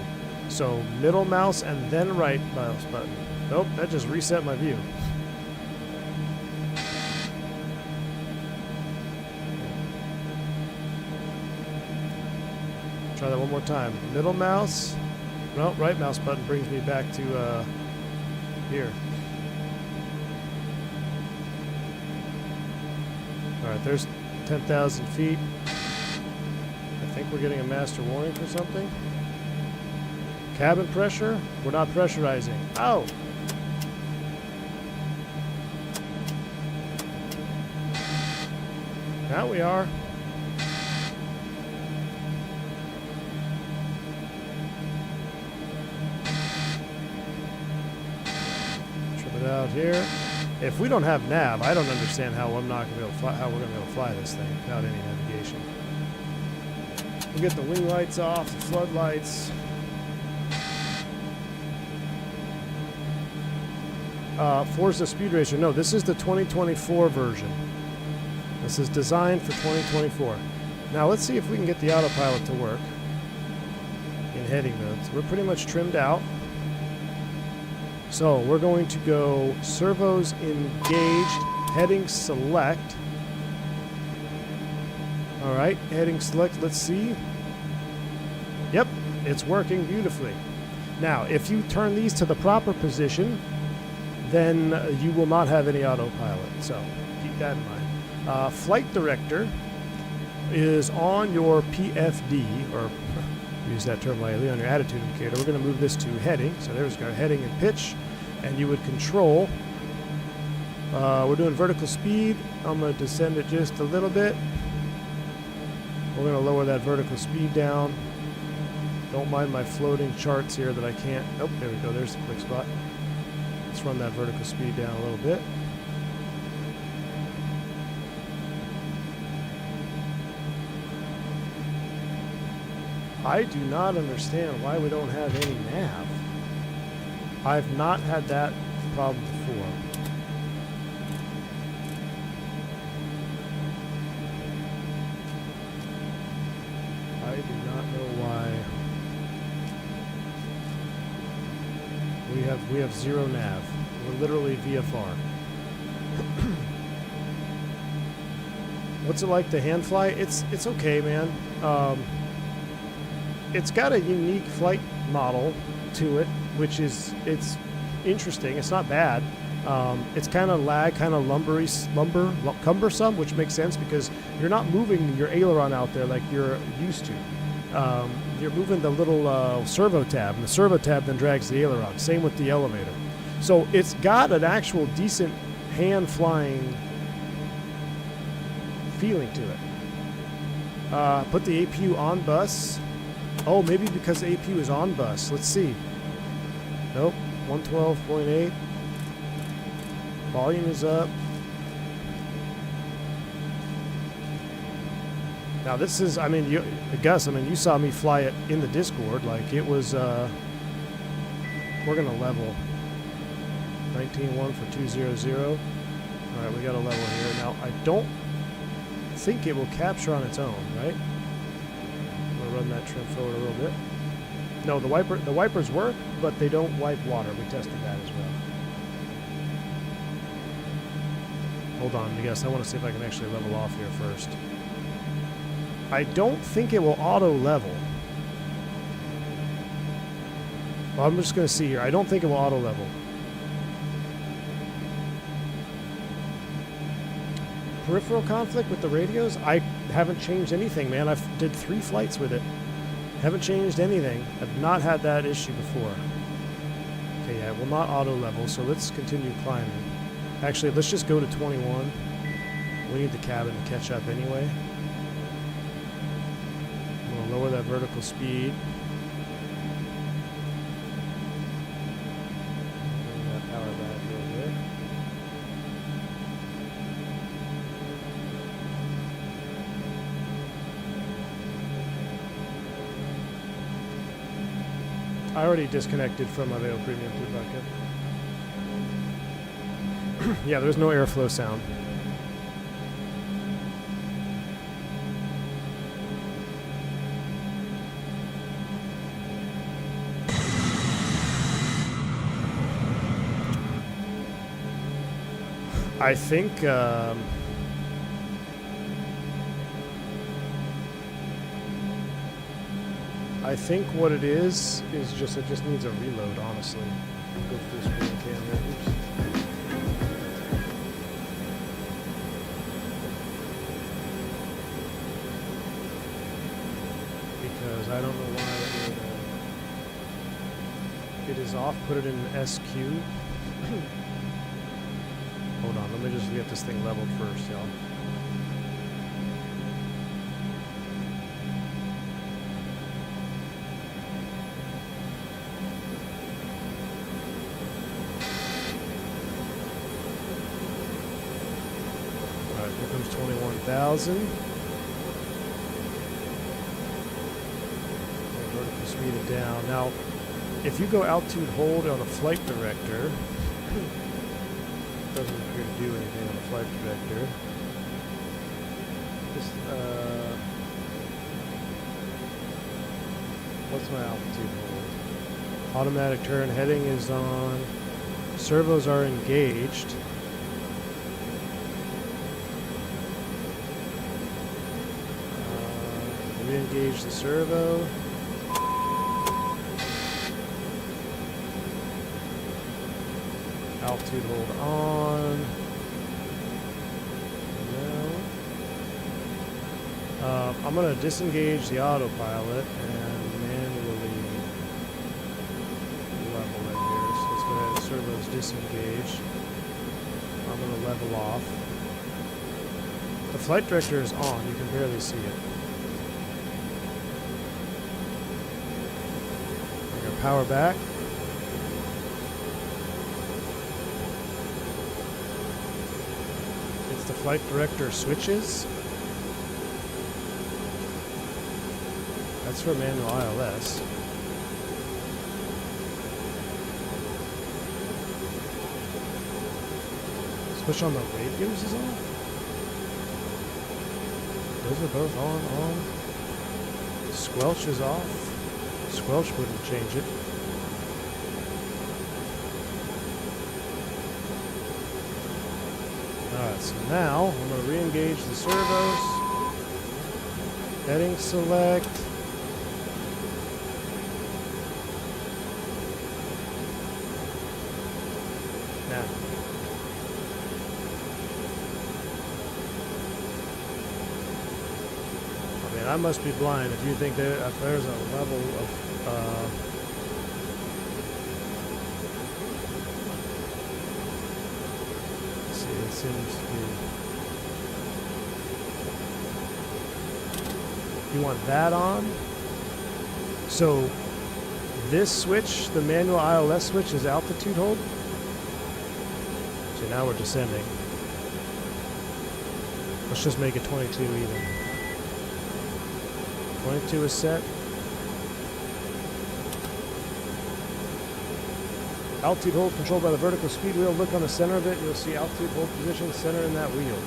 Speaker 1: So middle mouse and then right mouse button. Nope, that just reset my view. Try that one more time. Middle mouse. No, right mouse button brings me back to here. Alright, there's 10,000 feet. I think we're getting a master warning for something. Cabin pressure? We're not pressurizing. Oh! Now we are. Out here. If we don't have nav, I don't understand how I'm not going to be able to fly, how we're going to be able to fly this thing without any navigation. We'll get the wing lights off, the floodlights. Forza Speed Racer. No, this is the 2024 version. This is designed for 2024. Now let's see if we can get the autopilot to work in heading modes. We're pretty much trimmed out. So we're going to go servos engaged, heading select, All right, heading select. Let's see. Yep, it's working beautifully. Now, if you turn these to the proper position, then you will not have any autopilot. So keep that in mind. Flight director is on your PFD, or use that term lightly, on your attitude indicator. We're going to move this to heading. So there's our heading and pitch, and you would control. We're doing vertical speed. I'm going to descend it just a little bit. We're going to lower that vertical speed down. Don't mind my floating charts here that I can't. Oh, there we go. There's the quick spot. Let's run that vertical speed down a little bit. I do not understand why we don't have any nav. I've not had that problem before. I do not know why. We have zero nav. We're literally VFR. What's it like to hand fly? It's okay, man. It's got a unique flight model to it, which is it's interesting. It's not bad. It's kind of kind of cumbersome, which makes sense because you're not moving your aileron out there like you're used to. You're moving the little servo tab, and the servo tab then drags the aileron. Same with the elevator. So it's got an actual decent hand flying feeling to it. Put the APU on bus. Oh, maybe because the APU is on bus. Let's see. Nope. 112.8. Volume is up. Now this is, I mean, Gus, you saw me fly it in the Discord. Like it was, we're going to level. 19.1 for 200. All right, we got a level here. Now, I don't think it will capture on its own, right? Run that trim forward a little bit. No, the wipers work, but they don't wipe water. We tested that as well. Hold on, I guess I want to see if I can actually level off here first. I don't think it will auto level. Well, I'm just going to see here. I don't think it will auto level. Peripheral conflict with the radios? I haven't changed anything, man. I've did 3 flights with it. Haven't changed anything. I've not had that issue before. Okay, yeah, it will not auto level, so let's continue climbing. Actually, let's just go to 21. We need the cabin to catch up anyway. I'm going to lower that vertical speed. Bring that power back a little bit. I already disconnected from my Veil Premium 2 bucket. Yeah, there's no airflow sound. I think what it is just it just needs a reload, honestly. Go through the screen cam here. Oops. Because I don't know why it is off. Put it in SQ. Hold on, let me just get this thing leveled first, y'all. Here comes 21,000. Vertical speed it down. Now, if you go altitude hold on a flight director, it doesn't appear to do anything on the flight director. Just, what's my altitude hold? Automatic turn heading is on. Servos are engaged. re-engage the servo. Altitude hold on. No. I'm going to disengage the autopilot and manually level it here. So let's go ahead and servos disengage. I'm going to level off. The flight director is on. You can barely see it. We're going to power back. The flight director switches. That's for manual ILS. Switch on the radios is off. Those are both on. Squelch is off. Squelch wouldn't change it. Alright, so now I'm going to re-engage the servos. Heading select. Now. I mean, I must be blind if you think that if there's a level of it seems to be. You want that on? So this switch, the manual ILS switch, is altitude hold. So now we're descending. Let's just make it 22 even. 22 is set. Altitude hold controlled by the vertical speed wheel. Look on the center of it. You'll see altitude hold position center in that wheel.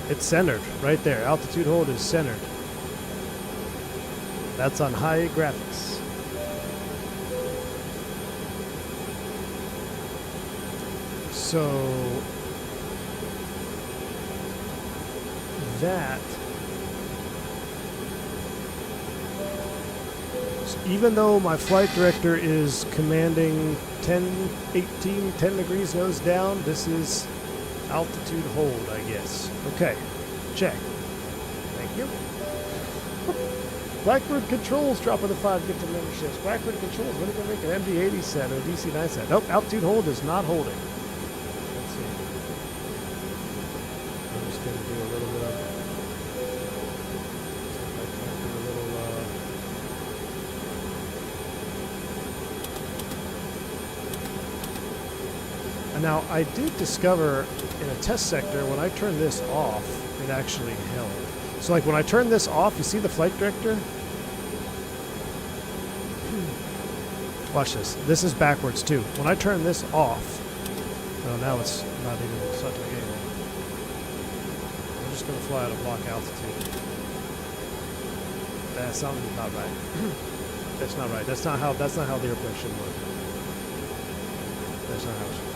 Speaker 1: It's centered right there. Altitude hold is centered. That's on high graphics. So that, even though my flight director is commanding 10 degrees nose down, this is altitude hold, I guess. Okay, check. Thank you. Blackbird Controls dropping the 5 gift of memberships. Blackbird Controls, when are they going to make an MD-80 set or a DC-9 set? Nope, altitude hold is not holding. Let's see. I'm just going to do a little bit of... I can't do a little... And now, I did discover in a test sector, when I turned this off, it actually held. So like when I turn this off, you see the flight director? Watch this. This is backwards too. When I turn this off, well, now it's not even sucking anymore. I'm just going to fly at a block altitude. That's something not right. That's not right. That's not how the airplane should work. That's not how it should work.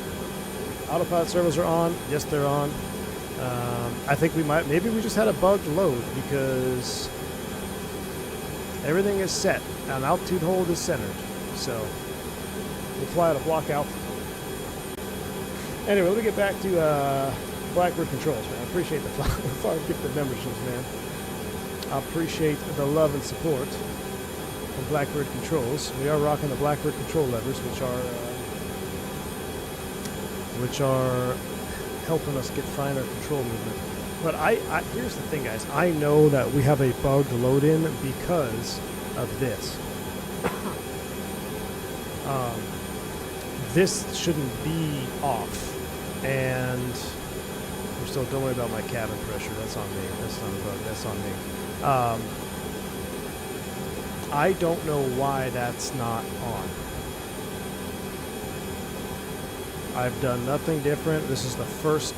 Speaker 1: Autopilot servos are on. Yes, they're on. I think maybe we just had a bugged load because everything is set and altitude hold is centered. So we'll fly at a block altitude. Anyway, let me get back to Blackbird Controls, man. I appreciate the 5 gifted memberships, man. I appreciate the love and support from Blackbird Controls. We are rocking the Blackbird control levers, which are helping us get finer control movement. But here's the thing, guys. I know that we have a bugged load in because of this. This shouldn't be off. And I'm still, don't worry about my cabin pressure. That's on me. That's not a bug. That's on me. I don't know why that's not on. I've done nothing different. This is the first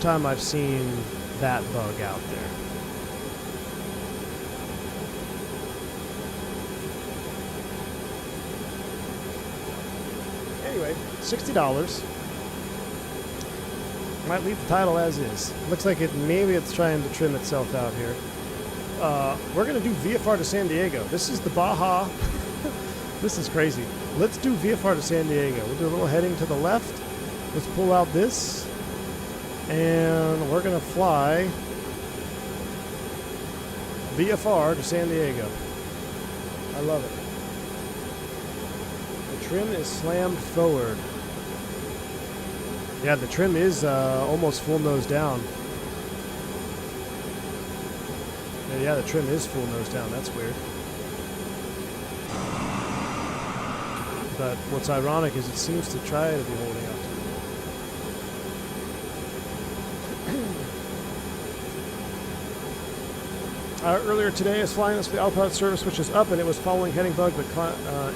Speaker 1: time I've seen that bug out there. Anyway, $60. Might leave the title as is. Looks like maybe it's trying to trim itself out here. We're going to do VFR to San Diego. This is the Baja. This is crazy. Let's do VFR to San Diego. We'll do a little heading to the left. Let's pull out this. And we're going to fly VFR to San Diego. I love it. The trim is slammed forward. Yeah, the trim is almost full nose down. Yeah, the trim is full nose down. That's weird. But what's ironic is it seems to try to be holding up to it. Earlier today, I was flying this with the autopilot service, which is up, and it was following heading bug, but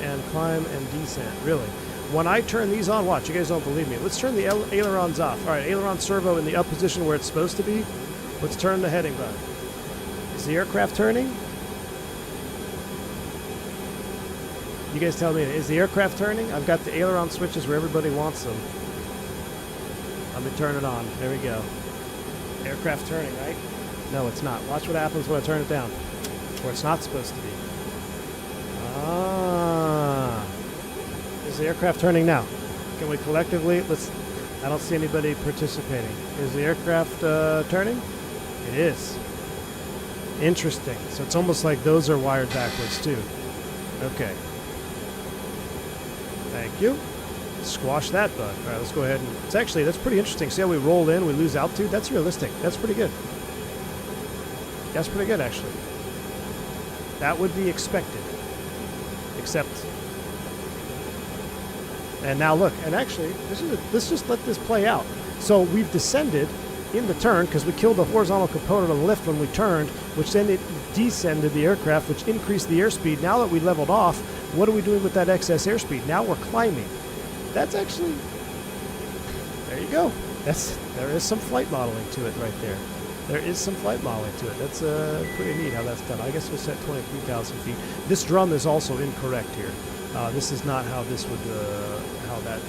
Speaker 1: and climb and descent. Really? When I turn these on, watch, you guys don't believe me. Let's turn the ailerons off. All right, aileron servo in the up position where it's supposed to be. Let's turn the heading bug. Is the aircraft turning? You guys tell me, is the aircraft turning? I've got the aileron switches where everybody wants them. Let me turn it on. There we go. Aircraft turning, right? No, it's not. Watch what happens when I turn it down. Where it's not supposed to be. Ah. Is the aircraft turning now? Can we collectively, I don't see anybody participating. Is the aircraft turning? It is. Interesting. So it's almost like those are wired backwards too. Okay. Thank you. Squash that bug. All right, let's go ahead and... that's pretty interesting. See how we roll in, we lose altitude? That's realistic. That's pretty good. That's pretty good, actually. That would be expected. Except... And now look, and actually, let's just let this play out. So we've descended in the turn because we killed the horizontal component of the lift when we turned, which then it descended the aircraft, which increased the airspeed. Now that we leveled off, what are we doing with that excess airspeed? Now we're climbing. That's actually... There you go. There is some flight modeling to it right there. There is some flight modeling to it. That's pretty neat how that's done. I guess we'll set 23,000 feet. This drum is also incorrect here. This is not how this would, how that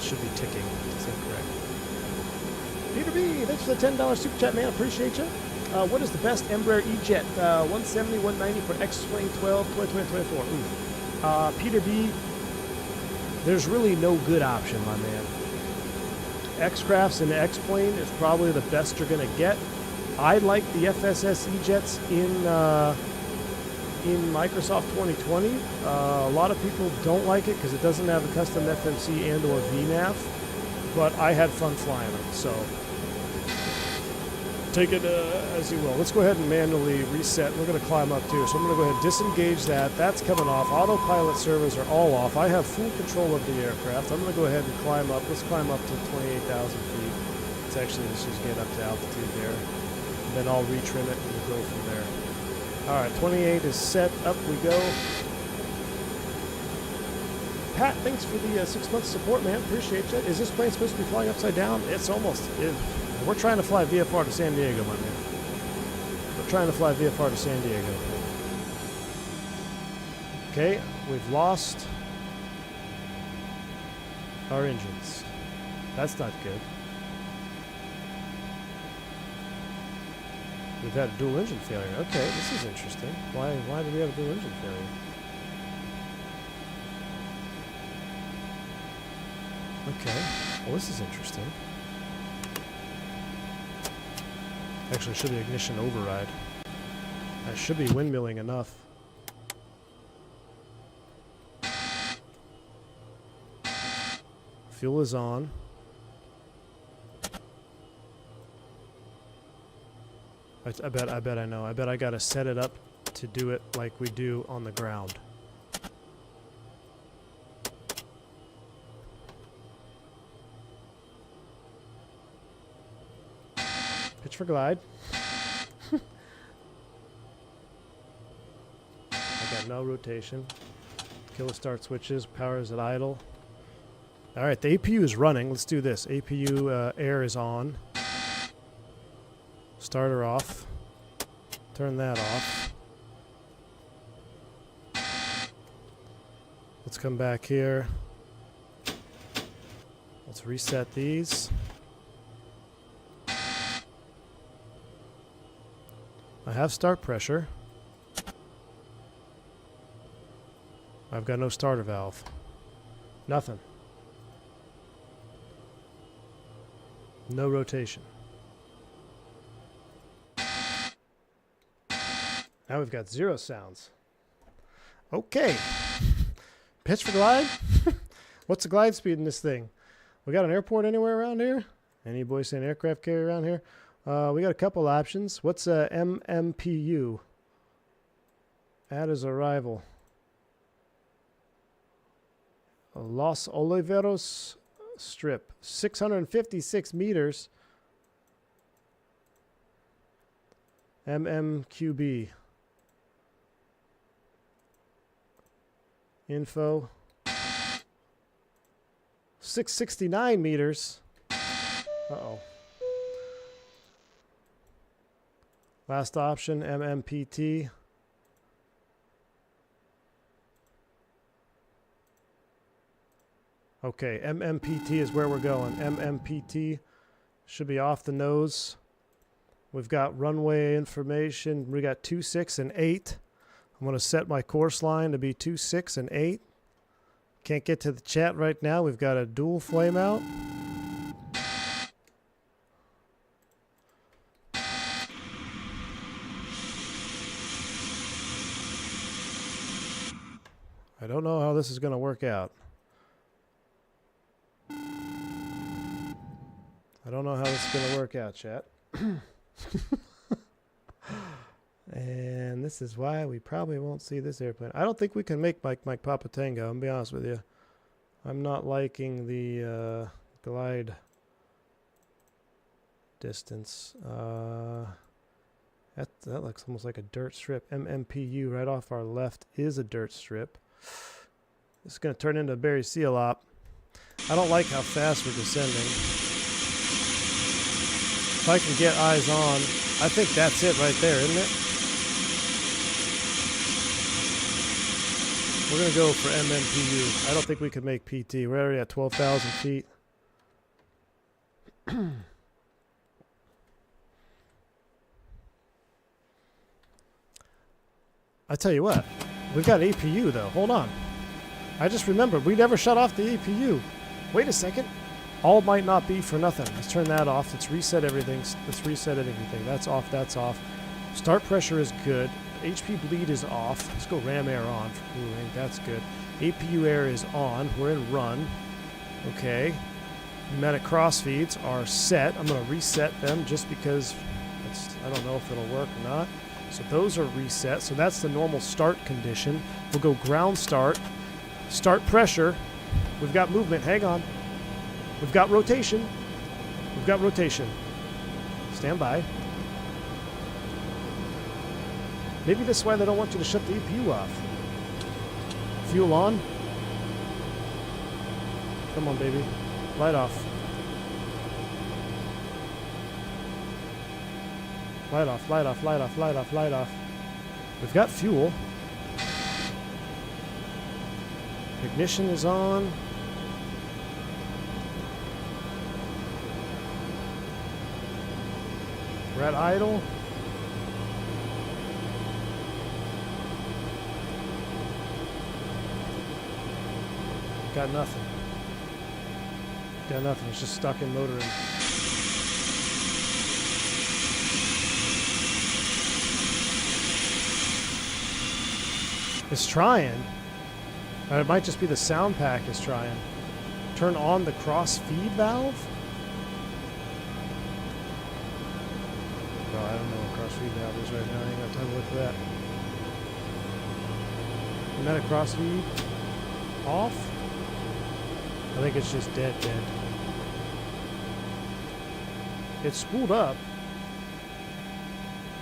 Speaker 1: should be ticking. It's incorrect. Peter B, thanks for the $10 super chat, man. Appreciate you. What is the best Embraer E-Jet? 170, 190 for X-Wing 12, 2024. Peter B, there's really no good option, my man. X-Crafts and X-Plane is probably the best you're going to get. I like the FSS E-Jets in Microsoft 2020. A lot of people don't like it because it doesn't have a custom FMC and or VNAV, but I had fun flying them, so take it as you will. Let's go ahead and manually reset. We're going to climb up too, so I'm going to go ahead and disengage that. That's coming off. Autopilot servos are all off. I have full control of the aircraft. I'm going to go ahead and climb up. Let's climb up to 28,000 feet. Let's just get up to altitude there. And then I'll retrim it and we'll go from there. Alright, 28 is set. Up we go. Pat, thanks for the 6 months support, man. Appreciate you. Is this plane supposed to be flying upside down? It's almost... We're trying to fly VFR to San Diego, my man. We're trying to fly VFR to San Diego. Okay, we've lost our engines. That's not good. We've had a dual engine failure. Okay, this is interesting. Why do we have a dual engine failure? Okay, well this is interesting. Actually, it should be ignition override. I should be windmilling enough. Fuel is on. I bet I know. I bet I gotta set it up to do it like we do on the ground. Pitch for glide. I got no rotation. Killer start switches. Power is at idle. Alright, the APU is running. Let's do this. APU air is on. Starter off. Turn that off. Let's come back here. Let's reset these. I have start pressure. I've got no starter valve. Nothing. No rotation. Now we've got 0 sounds. Okay. Pitch for glide? What's the glide speed in this thing? We got an airport anywhere around here? Any boys saying aircraft carrier around here? We got a couple options. What's a MMPU? At his arrival. Los Oliveros Strip. 656 meters. MMQB. Info. 669 meters. Uh-oh. Last option, MMPT. Okay, MMPT is where we're going. MMPT should be off the nose. We've got runway information. We got 26 and 8. I'm going to set my course line to be 26 and 8. Can't get to the chat right now. We've got a dual flame out. I don't know how this is going to work out. I don't know how this is going to work out, chat. And this is why we probably won't see this airplane. I don't think we can make Mike Papa Tango, I'm going to be honest with you. I'm not liking the glide distance. That looks almost like a dirt strip. MMPU right off our left is a dirt strip. This is going to turn into a Barry Seal op. I don't like how fast we're descending. If I can get eyes on, I think that's it right there, isn't it? We're going to go for MMPU. I don't think we can make PT. We're already at 12,000 feet. I tell you what, we've got APU though. Hold on. I just remembered we never shut off the APU. Wait a second. All might not be for nothing. Let's turn that off. Let's reset everything. Let's reset everything. That's off. That's off. Start pressure is good. HP bleed is off. Let's go ram air on for cooling. That's good. APU air is on. We're in run. Okay. Pneumatic cross feeds are set. I'm going to reset them just because I don't know if it'll work or not. So those are reset. So that's the normal start condition. We'll go ground start. Start pressure. We've got movement. Hang on. We've got rotation. We've got rotation. Stand by. Maybe that's why they don't want you to shut the EPU off. Fuel on. Come on, baby. Light off. Light off, light off, light off, light off, light off. We've got fuel. Ignition is on. We're at idle. Got nothing. Got nothing. It's just stuck in motoring. It's trying. It might just be the sound pack is trying. Turn on the cross feed valve? Oh, I don't know what cross feed valve is right now. I ain't got time to look for that. Pneumatic cross feed off? I think it's just dead. It's spooled up.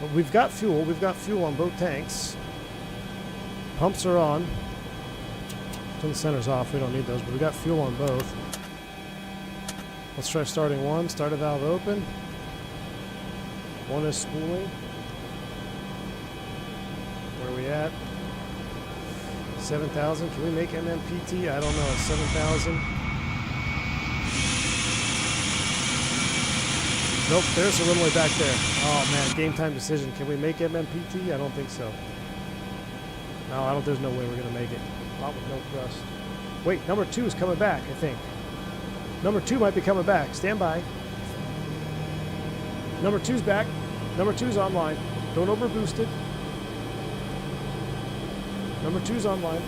Speaker 1: But we've got fuel. We've got fuel on both tanks. Pumps are on. Turn the centers off. We don't need those, but we got fuel on both. Let's try starting one. Starter valve open. One is spooling. Where are we at? 7,000. Can we make MMPT? I don't know. It's 7,000. Nope, there's a runway back there. Oh man, game time decision. Can we make MMPT? I don't think so. No, I don't. There's no way we're gonna make it. Not with no thrust. Wait, number 2 is coming back, I think. Number 2 might be coming back. Stand by. Number 2's back. Number 2's online. Don't overboost it. Number 2's online.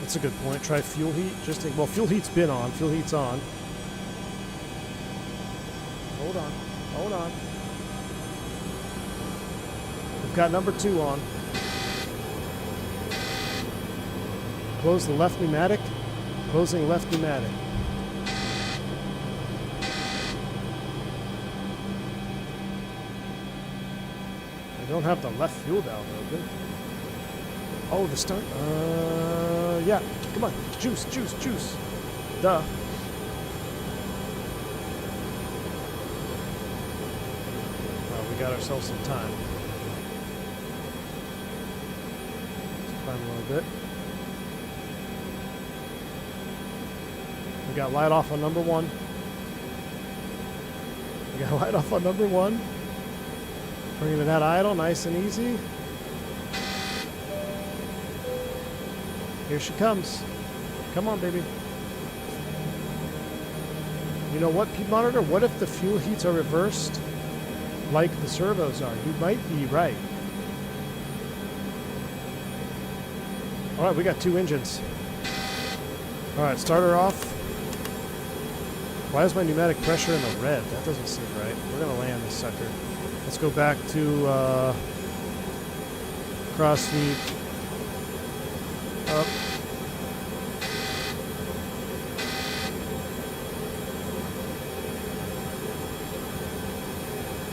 Speaker 1: That's a good point. Try fuel heat. Well, fuel heat's been on. Fuel heat's on. Hold on. Hold on. We've got number 2 on. Close the left pneumatic. Closing left pneumatic. I don't have the left fuel valve open. Oh, the start. Yeah. Come on. Juice, juice, juice. Duh. Oh, we got ourselves some time. Let's climb a little bit. We got light off on number 1. We got light off on number 1. Bringing it at idle, nice and easy. Here she comes. Come on, baby. You know what, Pete Monitor? What if the fuel heats are reversed like the servos are? You might be right. All right, we got 2 engines. All right, start her off. Why is my pneumatic pressure in the red? That doesn't seem right. We're going to land this sucker. Let's go back to crossfeed. Up.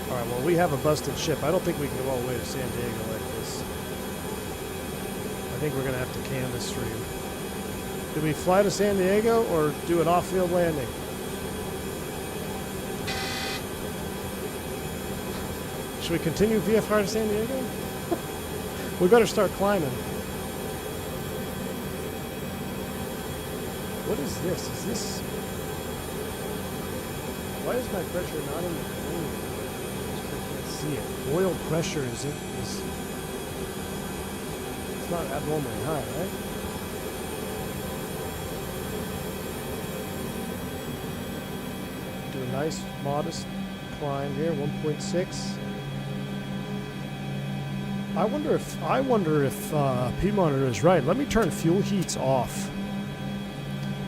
Speaker 1: Alright, well, we have a busted ship. I don't think we can go all the way to San Diego like this. I think we're going to have to canvas stream. Do we fly to San Diego or do an off-field landing? Should we continue VFR to San Diego? We better start climbing. What is this? Is this... Why is my pressure not in the plane? I can't see it. Oil pressure is it's not abnormally high, right? Do a nice, modest climb here, 1.6. I wonder if Pete Monitor is right. Let me turn fuel heats off.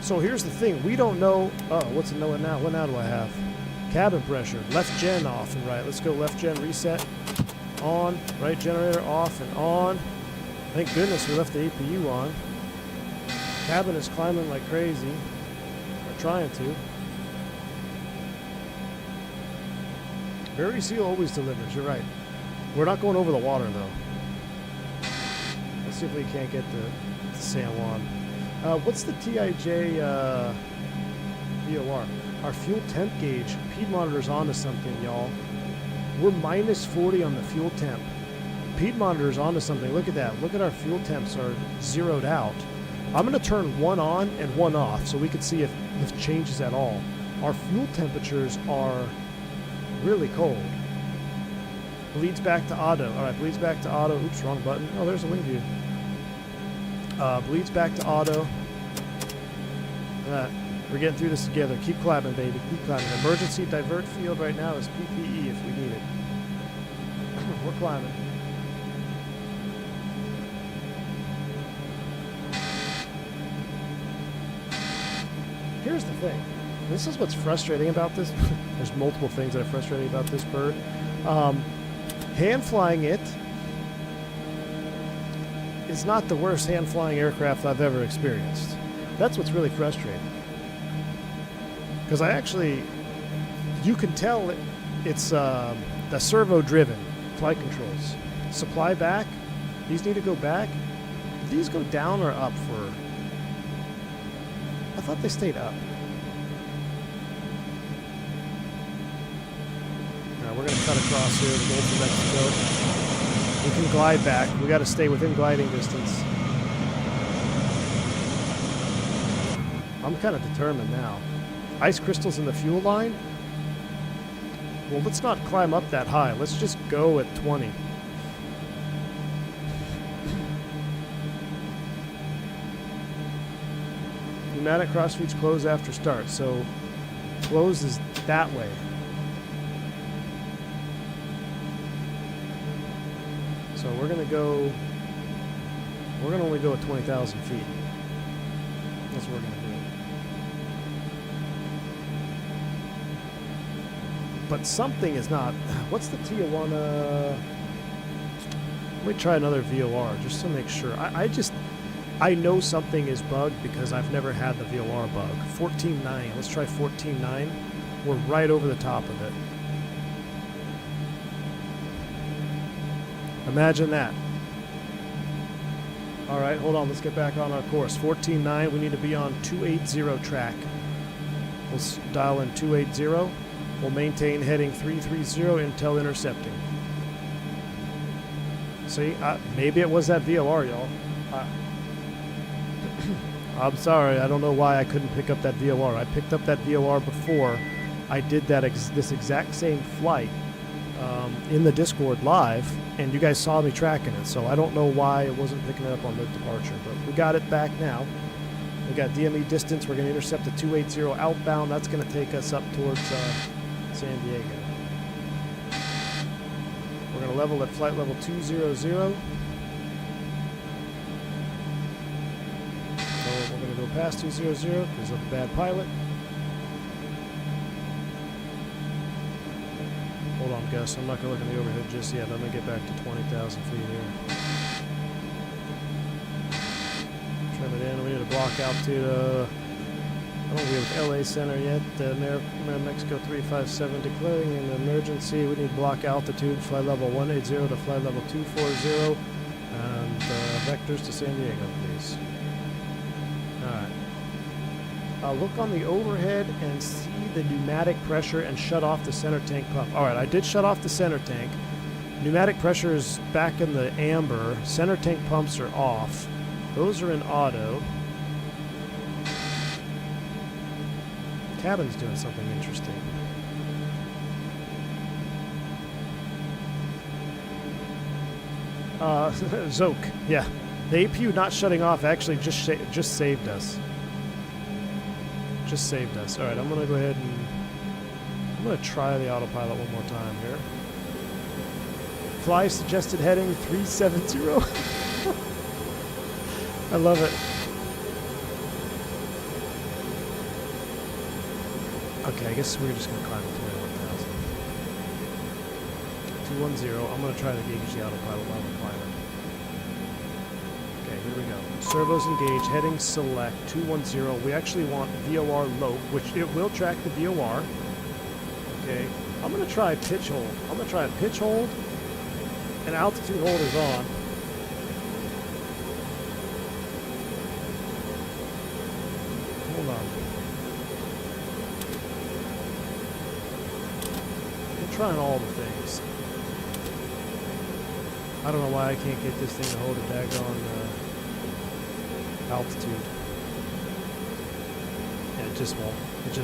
Speaker 1: So here's the thing. We don't know... Oh, what's it knowing now? What now do I have? Cabin pressure. Left gen off and right. Let's go left gen reset. On. Right generator off and on. Thank goodness we left the APU on. Cabin is climbing like crazy. Or trying to. Barry Seal always delivers. You're right. We're not going over the water, though. Let's see if we can't get to San Juan. What's the TIJ VOR? Our fuel temp gauge. Pete Monitor's onto something, y'all. We're minus 40 on the fuel temp. Pete Monitor's onto something. Look at that. Look at our fuel temps are zeroed out. I'm going to turn one on and one off so we can see if it changes at all. Our fuel temperatures are really cold. Bleeds back to auto. All right, bleeds back to auto. Oops, wrong button. Oh, there's a wing view. Bleeds back to auto. All right, we're getting through this together. Keep climbing, baby. Keep climbing. Emergency divert field right now is PPE if we need it. We're climbing. Here's the thing. This is what's frustrating about this. There's multiple things that are frustrating about this bird. Hand flying it is not the worst hand flying aircraft I've ever experienced. That's what's really frustrating. Because you can tell it's the servo driven flight controls. Supply back. These need to go back. Did these go down or up for... I thought they stayed up. We're going to cut across here to Gulf of Mexico. We can glide back. We got to stay within gliding distance. I'm kind of determined now. Ice crystals in the fuel line? Well, let's not climb up that high. Let's just go at 20. Pneumatic crossfeeds close after start, so close is that way. So we're gonna only go at 20,000 feet. That's what we're gonna do. But something is not. What's the Tijuana? Let me try another VOR just to make sure. I know something is bugged because I've never had the VOR bug. 14.9. Let's try 14.9. We're right over the top of it. Imagine that. All right, hold on. Let's get back on our course. 14.9. We need to be on 280 track. We'll dial in 280. We'll maintain heading 330 until intercepting. See, maybe it was that VOR, y'all. I'm sorry, I don't know why I couldn't pick up that VOR. I picked up that VOR before I did that this exact same flight in the Discord live, and you guys saw me tracking it, so I don't know why it wasn't picking it up on the departure, but we got it back now. We got DME distance. We're going to intercept the 280 outbound. That's going to take us up towards San Diego. We're going to level at flight level 200. So we're going to go past 200 because of the bad pilot. Hold on, Gus. I'm not going to look in the overhead just yet. Let me get back to 20,000 feet here. Trim it in. We need to block altitude. Oh, we have LA Center yet. Mexico 357 declaring an emergency. We need block altitude, flight level 180 to flight level 240, and vectors to San Diego, please. Alright. Look on the overhead and see the pneumatic pressure and shut off the center tank pump. Alright, I did shut off the center tank. Pneumatic pressure is back in the amber. Center tank pumps are off. Those are in auto. Cabin's doing something interesting. Zoke, yeah. The APU not shutting off actually just saved us. Just saved us. Alright, I'm going to go ahead and I'm going to try the autopilot one more time here. Fly suggested heading 370. I love it. Okay, I guess we're just going to climb to 21,000. 210. I'm going to try to gauge the autopilot while we're climbing. Okay, here we go. Servos engaged, heading select, 210. We actually want VOR low, which it will track the VOR. Okay, I'm going to try pitch hold. I'm going to try pitch hold, and altitude hold is on. Hold on. I'm trying all the things. I don't know why I can't get this thing to hold a daggone altitude. Yeah, it just won't do it.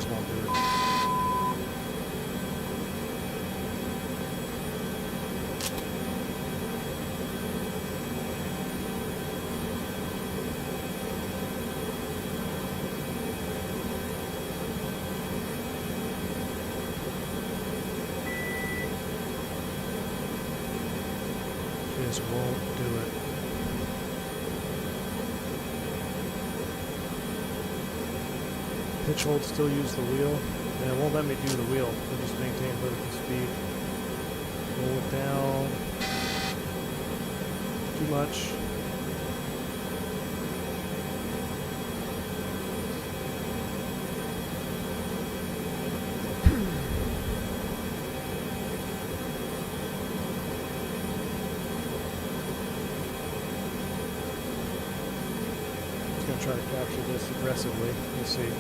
Speaker 1: Just won't do it. Pitch hold, still use the wheel. And it won't let me do the wheel. We'll just maintain vertical speed. Roll it down. Too much. Try to capture this aggressively. We'll see.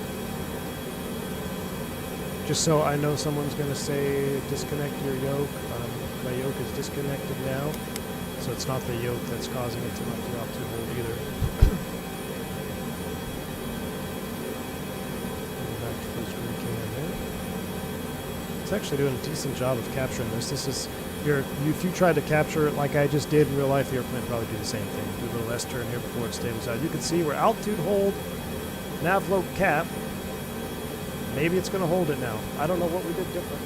Speaker 1: Just so I know someone's going to say disconnect your yoke. My yoke is disconnected now, so it's not the yoke that's causing it to not do altitude hold either. It's actually doing a decent job of capturing this. This is if you tried to capture it like I just did in real life, the airplane would probably do the same thing. Do a little S-turn here before it stables out. You can see we're altitude hold, nav low cap. Maybe it's going to hold it now. I don't know what we did different.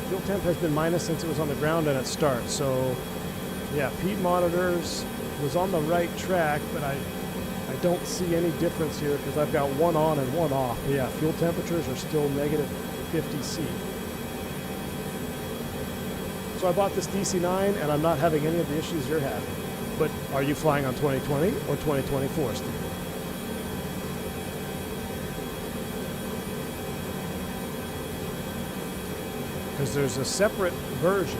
Speaker 1: Fuel temp has been minus since it was on the ground and at start. So, yeah, Pete monitors was on the right track, but I don't see any difference here because I've got one on and one off. But yeah, fuel temperatures are still negative 50 C. So I bought this DC-9 and I'm not having any of the issues you're having. But are you flying on 2020 or 2024, Steve? Because there's a separate version.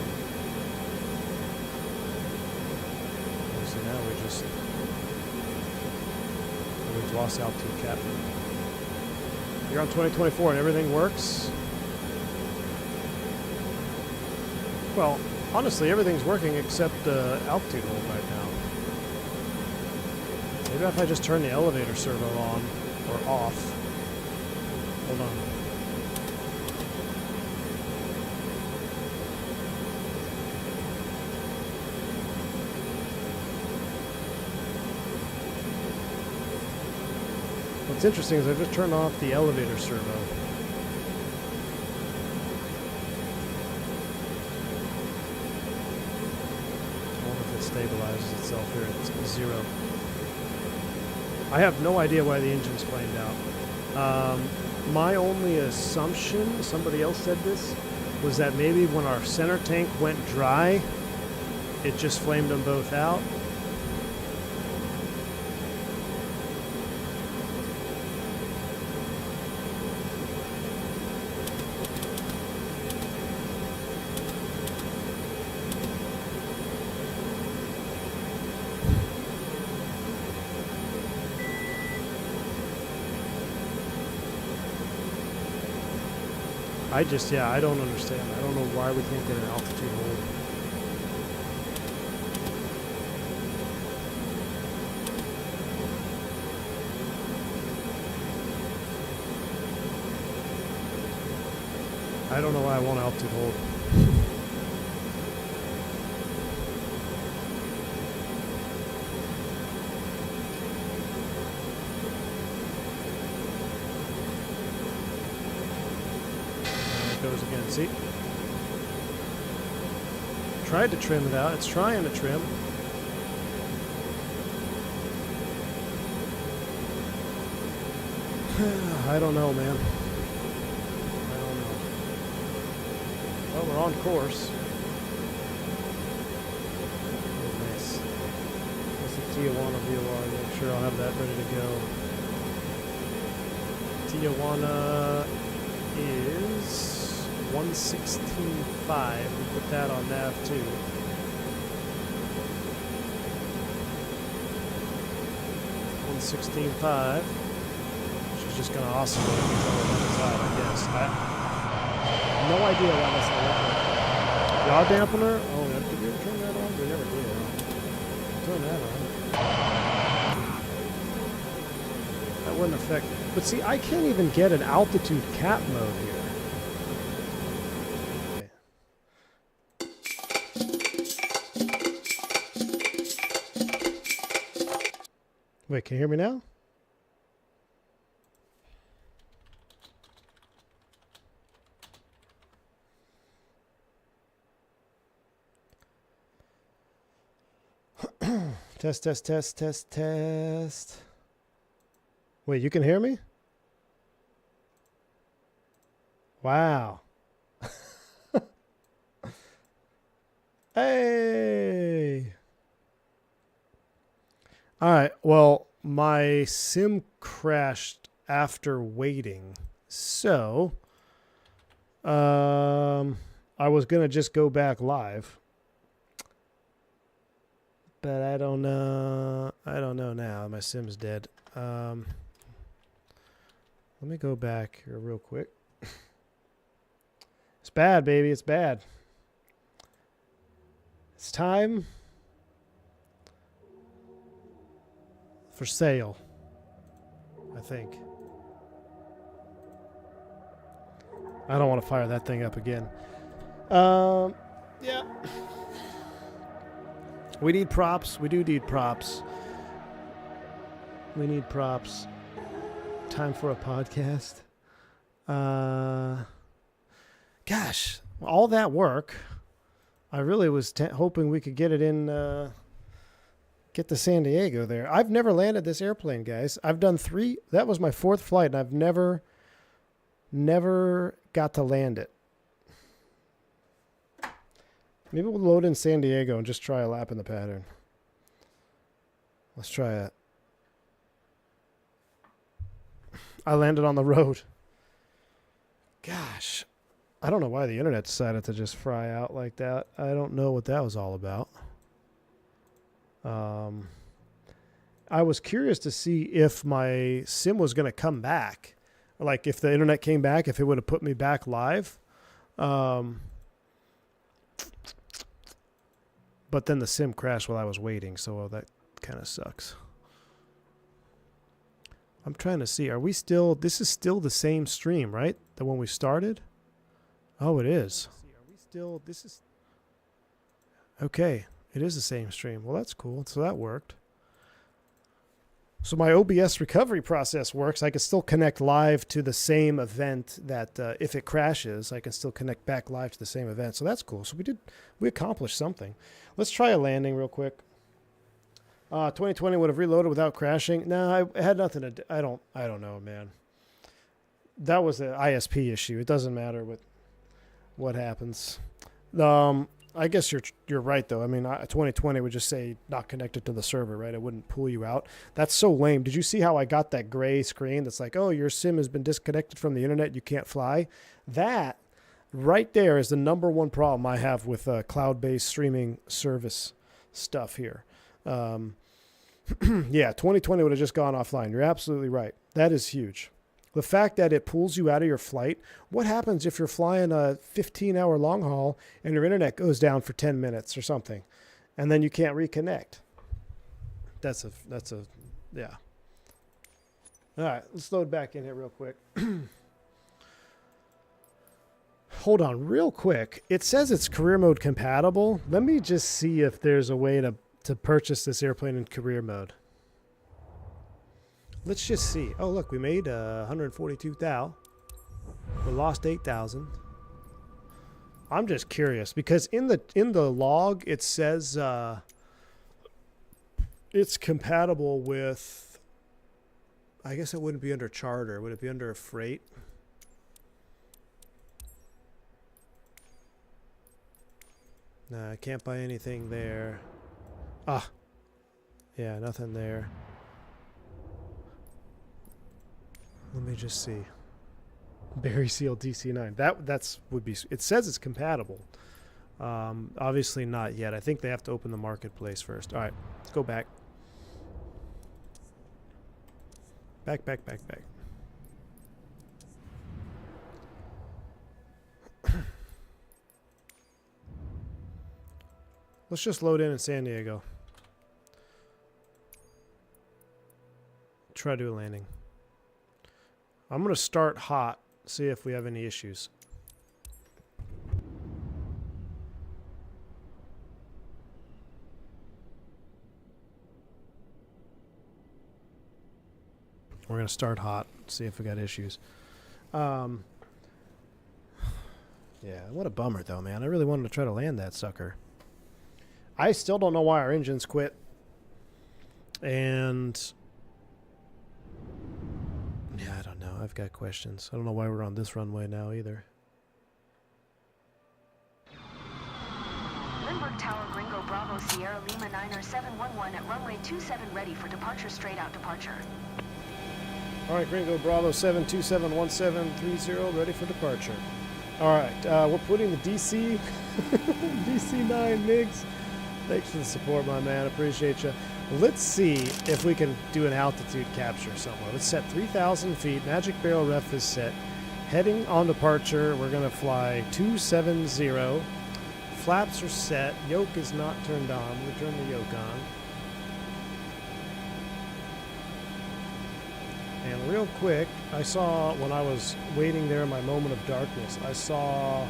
Speaker 1: So now we've lost altitude cap. You're on 2024 and everything works. Well, honestly, everything's working except the altitude hold right now. Maybe if I just turn the elevator servo on or off. Hold on. What's interesting is I just turned off the elevator servo. I wonder if it stabilizes itself here at 0. I have no idea why the engine's flamed out. My only assumption, somebody else said this, was that maybe when our center tank went dry, it just flamed them both out. I don't understand. I don't know why we can't get an altitude hold. I don't know why I want altitude hold. Goes again. See? Tried to trim it out. It's trying to trim. I don't know, man. I don't know. Well, we're on course. Oh, nice. That's the Tijuana VOR. Make sure I'll have that ready to go. Tijuana is 116.5. We put that on nav 2. $116.5. She's just gonna oscillate until on the side, I guess. I have no idea why that's not working. Yaw dampener? Oh, did we ever turn that on? We never did. Turn that on. That wouldn't affect. But see, I can't even get an altitude cap mode here. Wait, can you hear me now? Test, test, test, test, test. Wait, you can hear me? Wow. Hey. All right, well, my sim crashed after waiting, so I was going to just go back live, but I don't know now. My sim's dead. Let me go back here real quick. It's bad, baby, it's bad. It's time for sale, I think. I don't want to fire that thing up again. Yeah. We need props. We do need props. We need props. Time for a podcast. Gosh, all that work. I really was hoping we could get it in, get to San Diego there. I've never landed this airplane, guys. I've done 3. That was my 4th flight, and I've never got to land it. Maybe we'll load in San Diego and just try a lap in the pattern. Let's try it. I landed on the road. Gosh. I don't know why the internet decided to just fry out like that. I don't know what that was all about. I was curious to see if my sim was going to come back. Like if the internet came back, if it would have put me back live. But then the sim crashed while I was waiting, so that kind of sucks. I'm trying to see, are we still, this is still the same stream, right? The one we started? Oh, it is. Are we still, this is, okay, it is the same stream. Well, that's cool, so that worked. So my OBS recovery process works. I can still connect live to the same event that if it crashes, I can still connect back live to the same event. So that's cool. So we accomplished something. Let's try a landing real quick. 2020 would have reloaded without crashing. No, I had nothing to do. I don't know, man. That was the ISP issue. It doesn't matter what happens. I guess you're right, though. I mean, 2020 would just say not connected to the server, right? It wouldn't pull you out. That's so lame. Did you see how I got that gray screen that's like, oh, your sim has been disconnected from the internet. You can't fly. That right there is the #1 problem I have with cloud-based streaming service stuff here. Yeah, 2020 would have just gone offline. You're absolutely right. That is huge. The fact that it pulls you out of your flight, what happens if you're flying a 15-hour long haul and your internet goes down for 10 minutes or something, and then you can't reconnect? That's a, yeah. All right, let's load back in here real quick. Hold on real quick. It says it's career mode compatible. Let me just see if there's a way to purchase this airplane in career mode. Let's just see. Oh, look, we made 142 thou. We lost 8,000. I'm just curious because in the log it says it's compatible with. I guess it wouldn't be under charter. Would it be under freight? Nah, I can't buy anything there. Ah, yeah, nothing there. Let me just see. Berry Seal DC-9. That's would be. It says it's compatible. Obviously not yet. I think they have to open the marketplace first. All right, let's go back. Back. Let's just load in San Diego. Try to do a landing. I'm going to start hot, see if we have any issues. We're going to start hot, see if we got issues. Yeah, what a bummer though, man. I really wanted to try to land that sucker. I still don't know why our engines quit. And yeah, I don't know. I've got questions. I don't know why we're on this runway now either.
Speaker 6: Lindbergh Tower, Gringo Bravo, Sierra Lima 9er 711 at runway 27 ready for departure, straight out departure.
Speaker 1: All right, Gringo Bravo 7271730 ready for departure. All right, we're putting the DC DC-9 MiGs. Thanks for the support, my man. Appreciate you. Let's see if we can do an altitude capture somewhere. Let's set 3,000 feet. Magic barrel ref is set. Heading on departure, we're going to fly 270. Flaps are set. Yoke is not turned on. We'll turn the yoke on. And real quick, I saw when I was waiting there in my moment of darkness, I saw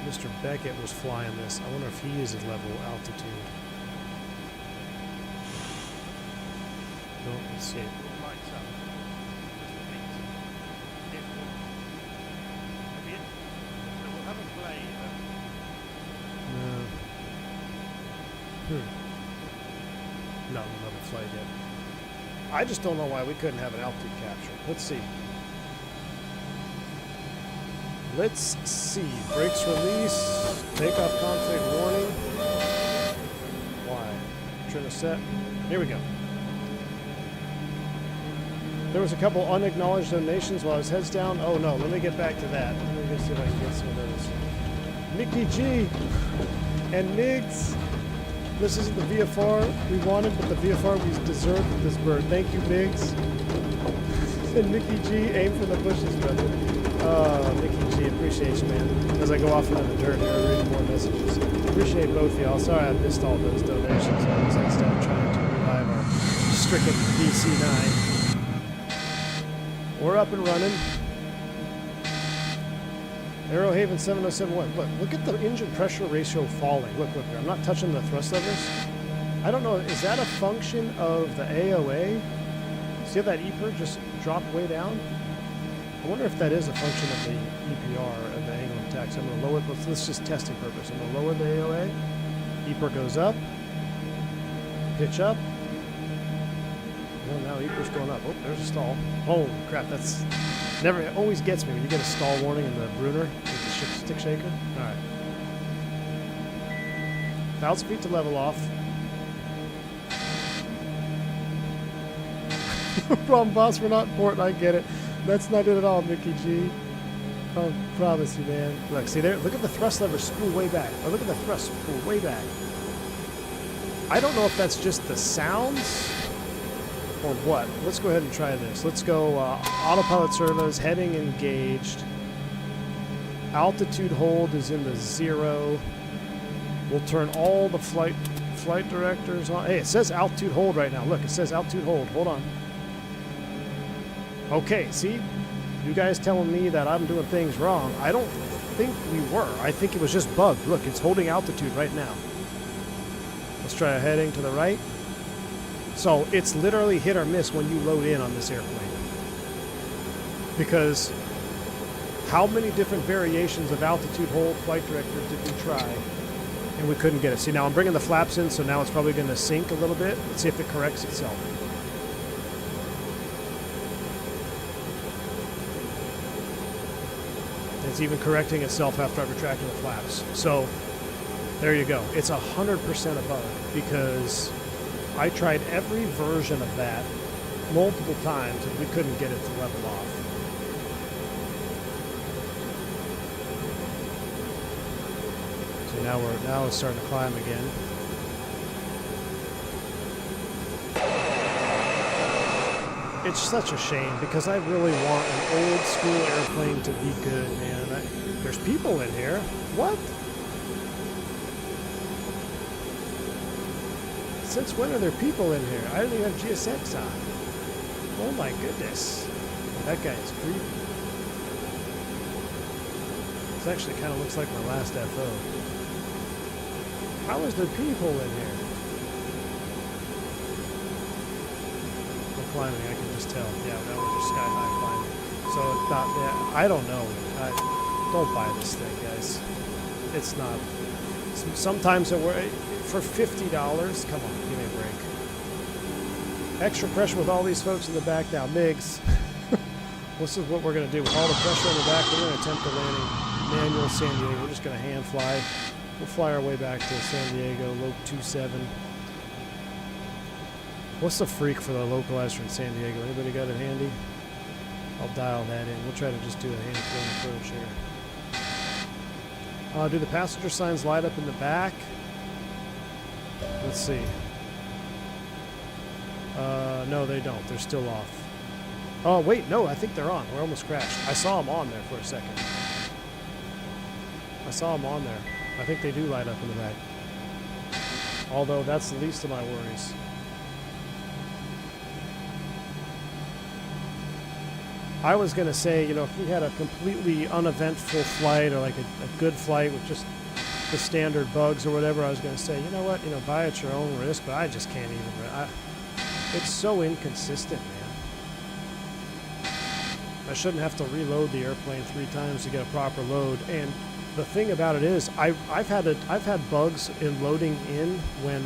Speaker 1: Mr. Beckett was flying this. I wonder if he is at level altitude. No, let's see. No, we haven't flight yet. I just don't know why we couldn't have an altitude capture. Let's see. Let's see. Brakes release. Takeoff config warning. Why? Trim to set. Here we go. There was a couple unacknowledged donations while his head's down. Oh no, let me get back to that. Let me see if I can get some of those. Mickey G and Migs. This isn't the VFR we wanted, but the VFR we deserved with this bird. Thank you, Migs. And Mickey G, aim for the bushes, brother. Mickey G, appreciate you, man. As I go off into the dirt here, I read more messages. Appreciate both of y'all. Sorry I missed all those donations. I was instead trying to revive our stricken DC-9. We're up and running. Arrowhaven 7071. Look at the engine pressure ratio falling. Look, I'm not touching the thrust levers. I don't know, is that a function of the AOA? See how that EPR just dropped way down? I wonder if that is a function of the EPR and the angle of attack. So I'm going to lower it. Let's just testing purpose. I'm going to lower the AOA. EPR goes up. Pitch up. Well, now EPR's going up. Oh, there's a stall. Oh, crap. That's never. It always gets me when you get a stall warning in the Bruner with the stick shaker. All right. 1,000 feet to level off. No problem, boss. We're not important. I get it. That's not it at all, Mickey G. I promise you, man. Look, see there? Look at the thrust lever spool way back. Or look at the thrust spool way back. I don't know if that's just the sounds or what. Let's go ahead and try this. Let's go autopilot servos, heading engaged. Altitude hold is in the 0. We'll turn all the flight directors on. Hey, it says altitude hold right now. Look, it says altitude hold. Hold on. Okay, see? You guys telling me that I'm doing things wrong. I don't think we were. I think it was just bugged. Look, it's holding altitude right now. Let's try a heading to the right. So it's literally hit or miss when you load in on this airplane. Because how many different variations of altitude hold flight directors did we try? And we couldn't get it. See, now I'm bringing the flaps in, so now it's probably going to sink a little bit. Let's see if it corrects itself. It's even correcting itself after I've retracted the flaps. So there you go. It's 100% a bug because I tried every version of that multiple times and we couldn't get it to level off. So now it's starting to climb again. It's such a shame because I really want an old school airplane to be good, man. There's people in here. What? Since when are there people in here? I don't even have GSX on. Oh my goodness. That guy is creepy. This actually kind of looks like my last FO. How is there people in here? Climbing, I can just tell. Yeah, that was just sky high climbing. So it's not. Yeah, I don't know. Don't buy this thing, guys. It's not. Sometimes it works for $50. Come on, give me a break. Extra pressure with all these folks in the back now. Migs. This is what we're going to do with all the pressure in the back. We're going to attempt the landing manual San Diego. We're just going to hand fly. We'll fly our way back to San Diego, low 27. What's the freak for the localizer in San Diego? Anybody got it handy? I'll dial that in. We'll try to just do a hand-flown approach here. Do the passenger signs light up in the back? Let's see. No, they don't. They're still off. Oh, wait. No, I think they're on. We're almost crashed. I saw them on there for a second. I saw them on there. I think they do light up in the back. Although that's the least of my worries. I was going to say, you know, if we had a completely uneventful flight or like a good flight with just the standard bugs or whatever, I was going to say, you know what, you know, buy at your own risk, but I just can't even. It's so inconsistent, man. I shouldn't have to reload the airplane 3 times to get a proper load. And the thing about it is, I've had bugs in loading in when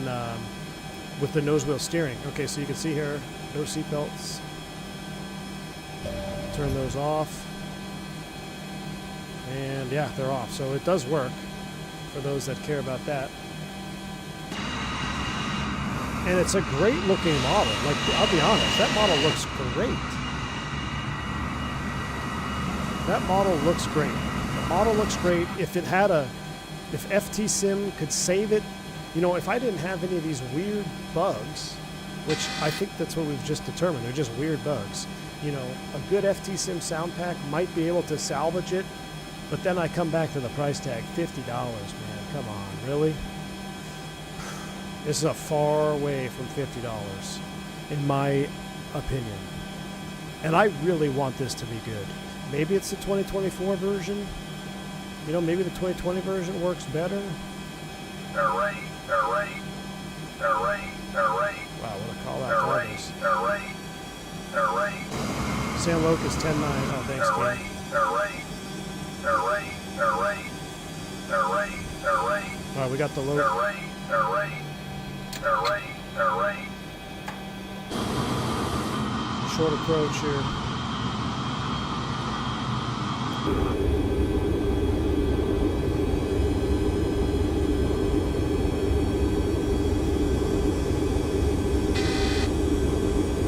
Speaker 1: with the nose wheel steering. Okay, so you can see here, no seatbelts. Turn those off. And yeah, they're off. So it does work for those that care about that. And it's a great looking model. Like, I'll be honest, that model looks great. That model looks great. The model looks great. If it had if FTSim could save it, you know, if I didn't have any of these weird bugs, which I think that's what we've just determined, they're just weird bugs. You know, a good FTSim sound pack might be able to salvage it, but then I come back to the price tag, $50, man. Come on, really? This is a far way from $50, in my opinion. And I really want this to be good. Maybe it's the 2024 version. You know, maybe the 2020 version works better. Wow, what a call out that is. San Locus 10-9. Oh, thanks, Ken. Alright, we got the load. Short approach here.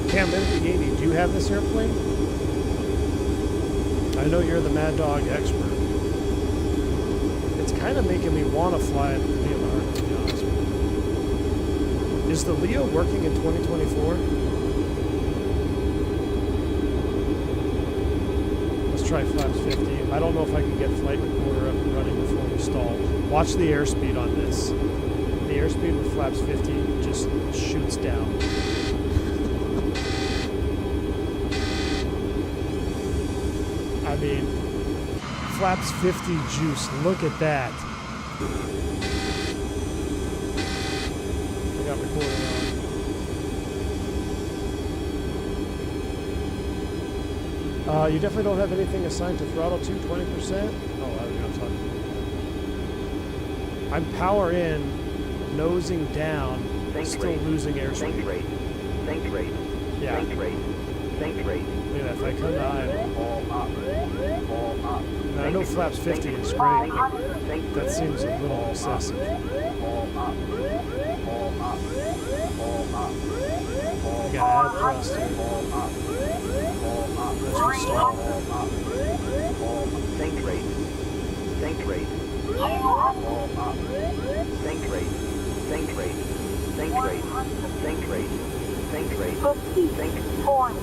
Speaker 1: Cam, MD80, do you have this airplane? I know you're the Mad Dog expert. It's kind of making me want to fly it, Leonardo, to be honest with you. Is the Leo working in 2024? Let's try flaps 50. I don't know if I can get flight recorder up and running before we stall. Watch the airspeed on this. The airspeed with flaps 50 just shoots down. I mean, flaps 50 juice. Look at that. I got recording on. You definitely don't have anything assigned to throttle to 20%? Oh, I was going to talk about. I'm power in, nosing down, still losing airspeed.
Speaker 7: Think rate. Think rate.
Speaker 1: Yeah.
Speaker 7: Think rate. Think rate.
Speaker 1: Look at that, if I come to idle. Now, I know flaps 50 is great. That seems a little excessive. I gotta add thrust here. Let's just stall.
Speaker 7: Think rate. Think rate. Think rate. Think rate. Think rate. Think rate. Think rate.
Speaker 8: 50, 40,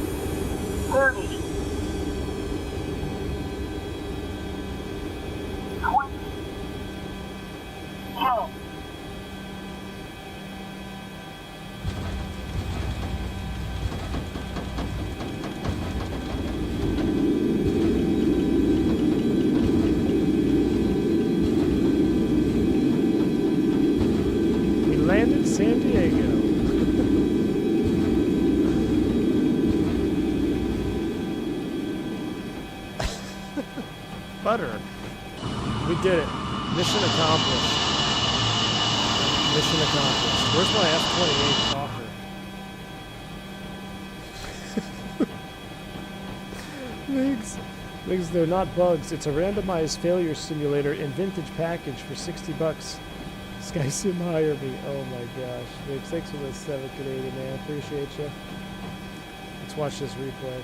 Speaker 8: 30, 20, 10.
Speaker 1: We landed San Diego. Butter. We did it. Mission accomplished. Mission accomplished. Where's my F-28 talker? Migs, they're not bugs. It's a randomized failure simulator and vintage package for $60. SkySim hire me. Oh my gosh. Migs, thanks for the 7 Canadian, man. Appreciate you. Let's watch this replay.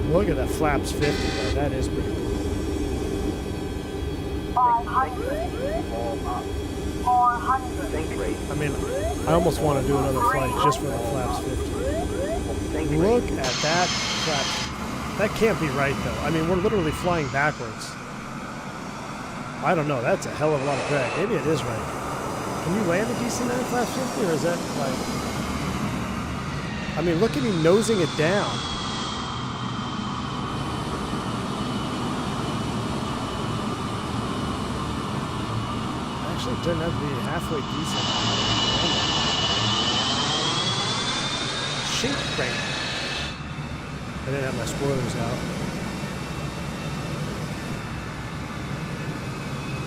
Speaker 1: Look at that flaps 50, though. That is pretty cool.
Speaker 8: 500, 400.
Speaker 7: Think rate.
Speaker 1: I mean, I almost want to do another flight just for the flaps 50. Look at that flap. That can't be right, though. I mean, we're literally flying backwards. I don't know. That's a hell of a lot of drag. Maybe it is right. Can you land a DC-9 flaps 50, or is that like... I mean, look at him nosing it down. Actually, it turned out to be halfway decent. Shake crank. I didn't have my spoilers out.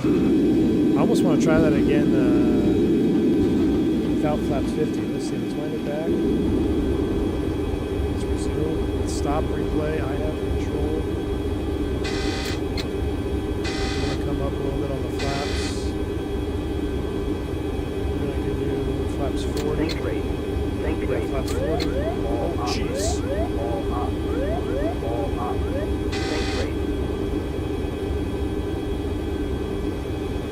Speaker 1: I almost want to try that again without flaps 50. Let's see, let's wind it back. Let's resume. Let's stop replay. I have control. I'm going to come up a little bit on the flaps. I'm going to give you flaps 40.
Speaker 7: Think rate. Think
Speaker 1: Yeah,
Speaker 7: rate.
Speaker 1: flaps 40. Oh, jeez.
Speaker 7: Think rate.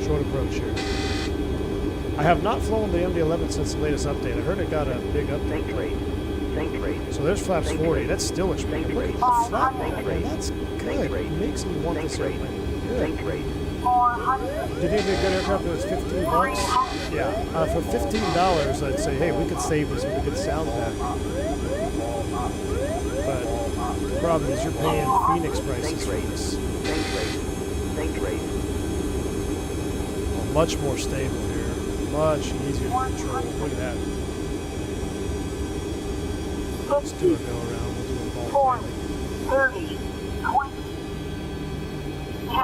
Speaker 1: Short approach here. I have not flown the MD-11 since the latest update. I heard it got a big update.
Speaker 7: Think rate. Think rate.
Speaker 1: So there's flaps
Speaker 7: Think
Speaker 1: 40.
Speaker 7: rate.
Speaker 1: That's still extreme.
Speaker 7: Think
Speaker 1: Look at
Speaker 7: rate.
Speaker 1: the flap
Speaker 7: Think
Speaker 1: man.
Speaker 7: rate.
Speaker 1: That's
Speaker 7: Think
Speaker 1: good.
Speaker 7: rate.
Speaker 1: It makes me want
Speaker 7: Think
Speaker 1: this
Speaker 7: rate.
Speaker 1: airplane. Good.
Speaker 7: Think rate.
Speaker 8: 400.
Speaker 1: Did it be a good aircraft? It was $15. Yeah. For $15, I'd say, hey, we could save this with a good sound pack. But the problem is you're paying Fenix prices
Speaker 7: Think
Speaker 1: for
Speaker 7: rate.
Speaker 1: this.
Speaker 7: Think rate. Think rate.
Speaker 1: Oh, much more stable here. Much easier to control. Look at that. Let's do a go around. We'll do a ball
Speaker 8: 40,
Speaker 1: finally.
Speaker 8: 30, 20, 10.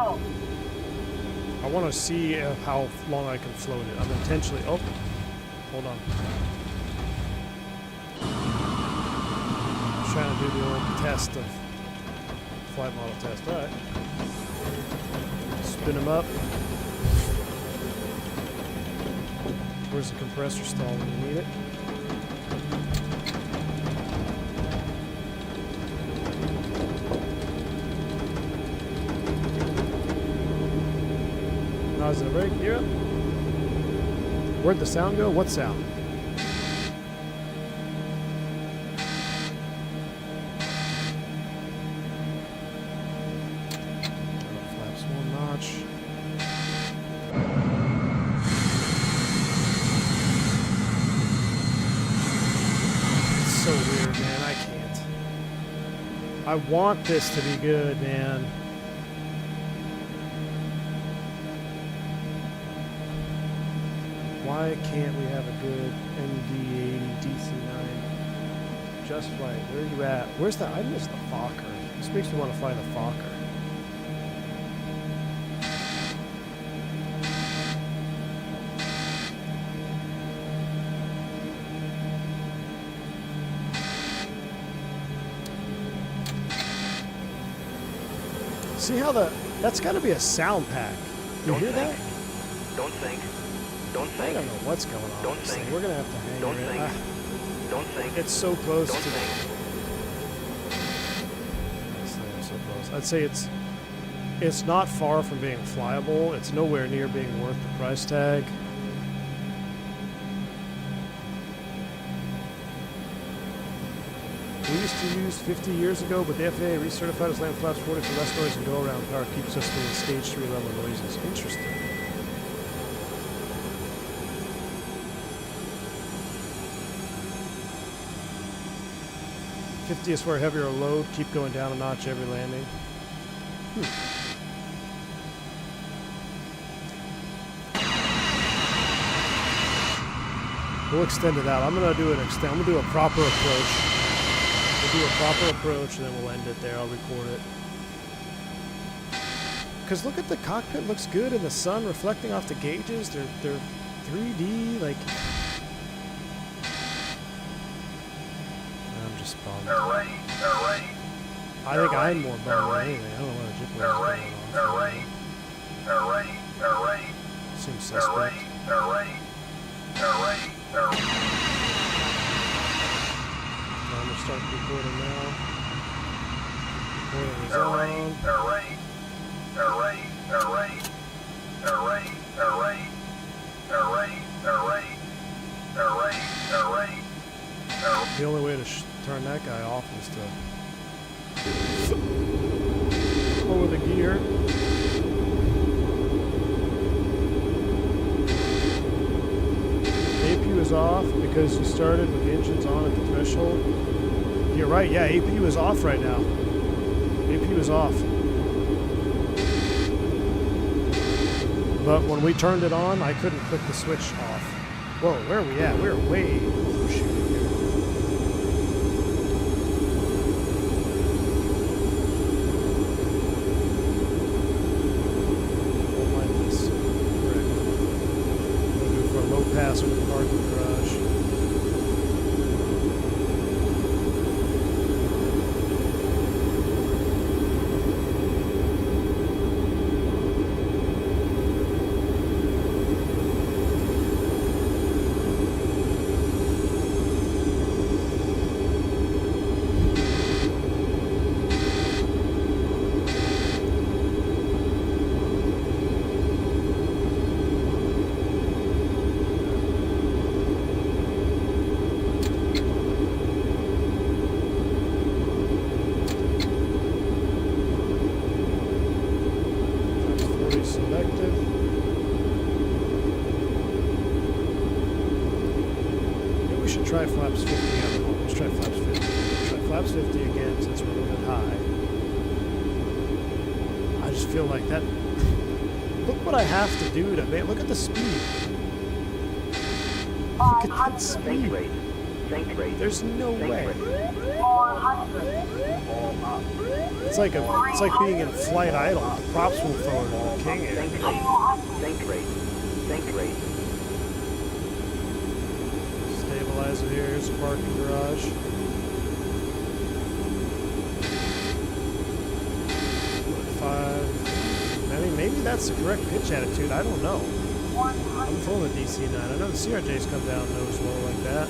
Speaker 1: I want to see how long I can float it. I'm intentionally... Oh, hold on. I'm trying to do the old test of flight model test. All right. Spin them up. Where's the compressor stall when you need it? How's it break? Gear up. Where'd the sound go? What sound? Flaps one notch. It's so weird, man. I can't. I want this to be good, man. Why can't we have a good MD-80 DC-9 just flight? Where are you at? Where's the... I missed the Fokker. This makes me want to fly the Fokker. See how the... That's got to be a sound pack. You
Speaker 7: Don't
Speaker 1: hear
Speaker 7: think.
Speaker 1: that?
Speaker 7: Don't think. Don't
Speaker 1: I
Speaker 7: think.
Speaker 1: don't know what's going on.
Speaker 7: Don't
Speaker 1: with this thing.
Speaker 7: think.
Speaker 1: We're gonna have to hang
Speaker 7: Don't
Speaker 1: it.
Speaker 7: think. Don't think.
Speaker 1: It's so close
Speaker 7: Don't
Speaker 1: to
Speaker 7: think.
Speaker 1: this thing is so close. I'd say it's not far from being flyable. It's nowhere near being worth the price tag. We used to use 50 years ago, but the FAA recertified us land flaps 40 for less noise and go-around power keeps us doing stage 3 level noises. Interesting. $50 is for a heavier load. Keep going down a notch every landing. We'll extend it out. I'm gonna do I'm gonna do a proper approach. We'll do a proper approach and then we'll end it there. I'll record it. Cause look at the cockpit, looks good in the sun reflecting off the gauges. They're 3D, like. I'm just bummed. I think I'm more bummed than anything. I don't know what a jip is going on. Seems suspect. I'm gonna start recording now. Recording is on. The only way to turn that guy off is to lower the gear. The APU is is off because you started with the engines on at the threshold. You're right, yeah, APU is off right now. APU is off. But when we turned it on, I couldn't click the switch off. Whoa, where are we at? We're way overshooting here. Don't mind this. Correct. We'll go for a low pass over the parking garage. Try flaps 50 on. Let's try flaps 50. Try flaps 50 again since we're a little bit high. I just feel like that. Look what I have to do to look at the speed. Look at that speed. There's no way.
Speaker 8: 400.
Speaker 1: It's like being in flight idle. The props will forward and the king is.
Speaker 7: Think rate.
Speaker 1: Stabilizer here. Here's the parking garage. Five. I mean, maybe that's the correct pitch attitude. I don't know. I'm full of DC-9. I know the CRJs come down nose low like that.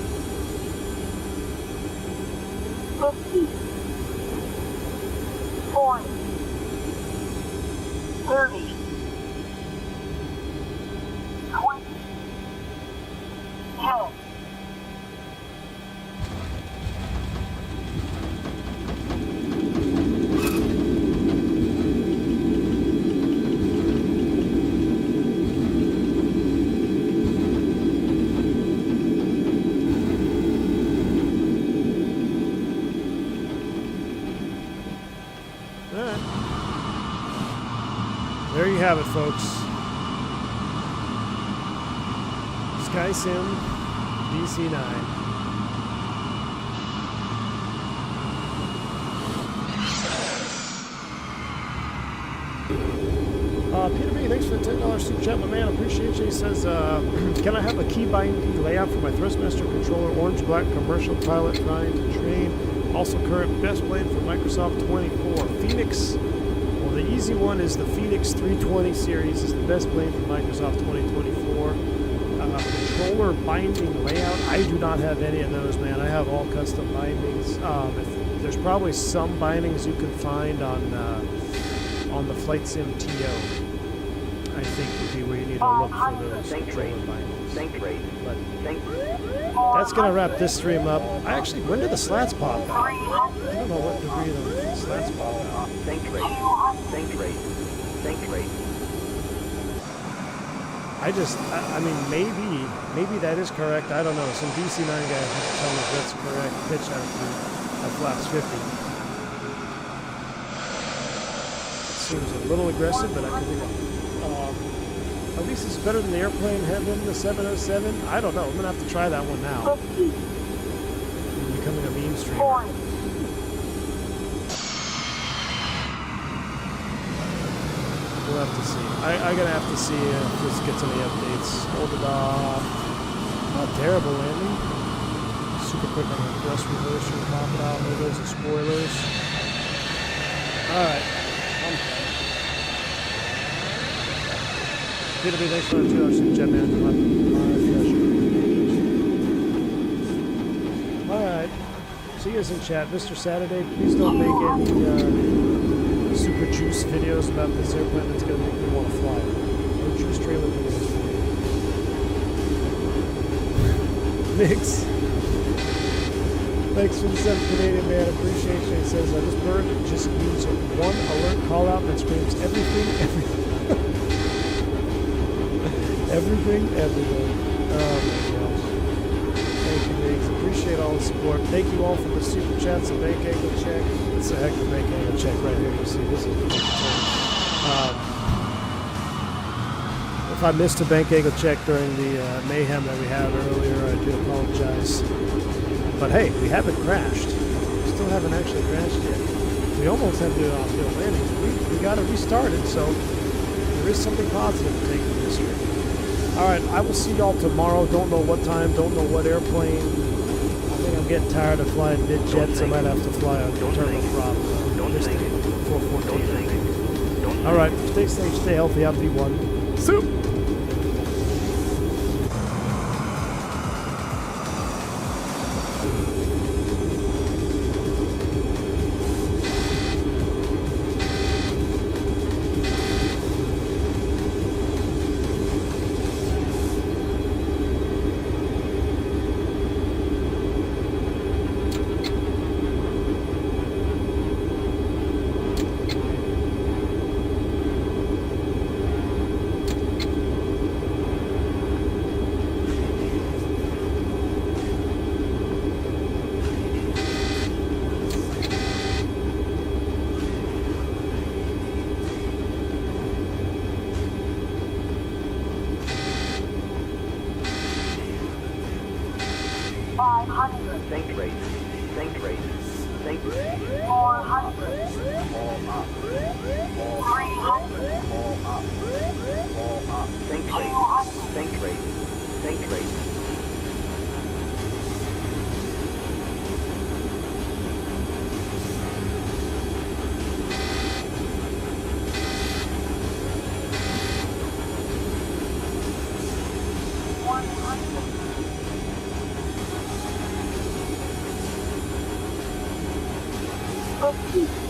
Speaker 8: 50. 40. 30. 20. 10.
Speaker 1: There you have it, folks. SkySim DC-9. Peter B, thanks for the $10 super chat, my man. Appreciate you. He says, can I have a key binding layout for my Thrustmaster controller, orange black commercial pilot trying to train? Also current best plane for Microsoft 24. Fenix. Well, the easy one is the Fenix 320 series is the best plane for Microsoft 2024. Controller binding layout. I do not have any of those, man. I have all custom bindings. There's probably some bindings you can find on the Flightsim TO. I think would be where you need to look for those controller bindings. But that's gonna wrap this stream up. When did the slats pop out? I don't know what degree the slats pop out.
Speaker 7: Think rate.
Speaker 1: I mean, maybe that is correct. I don't know. Some DC-9 guys have to tell me if that's correct pitch attitude at flaps 50. Seems a little aggressive, but I could be wrong. At least it's better than the airplane heaven, the 707. I don't know. I'm gonna have to try that one now. I'm becoming a meme streamer. We'll have to see. I'm gonna have to see if this gets any updates. Hold it off. Not terrible landing. Super quick on the thrust reverser, pop it out. There goes the spoilers. All right. Peter B, thanks for the $2 super chat, man. My pleasure. Alright. See you guys in chat. Mr. Saturday, please don't make any super juice videos about this airplane that's going to make me want to fly it. No juice trailer videos for me. Mix. Thanks for the 7 Canadian, man. Appreciate you. He says, this bird just needs one alert call out that screams everything. Everything, everywhere. Oh my gosh. things. Appreciate all the support. Thank you all for the super chats, the bank angle check. It's a heck of a bank angle check right here. You see, this is if I missed a bank angle check during the mayhem that we had earlier, I do apologize. But hey, we haven't crashed. We still haven't actually crashed yet. We almost had to do off-field landings. We got it restarted, so there is something positive to take from this stream. All right, I will see y'all tomorrow. Don't know what time, don't know what airplane. I think I'm getting tired of flying mid-jets. I might have to fly a turboprop. Just 414. All right, stay safe, stay healthy. I'm P1. Soup!
Speaker 7: Think rate. Think rate. Think rate.
Speaker 8: 400.
Speaker 7: All up. All up.
Speaker 8: 300.
Speaker 7: All up. All up. Think rate.
Speaker 8: 200.
Speaker 7: Think rate. Think rate.
Speaker 8: Proceed.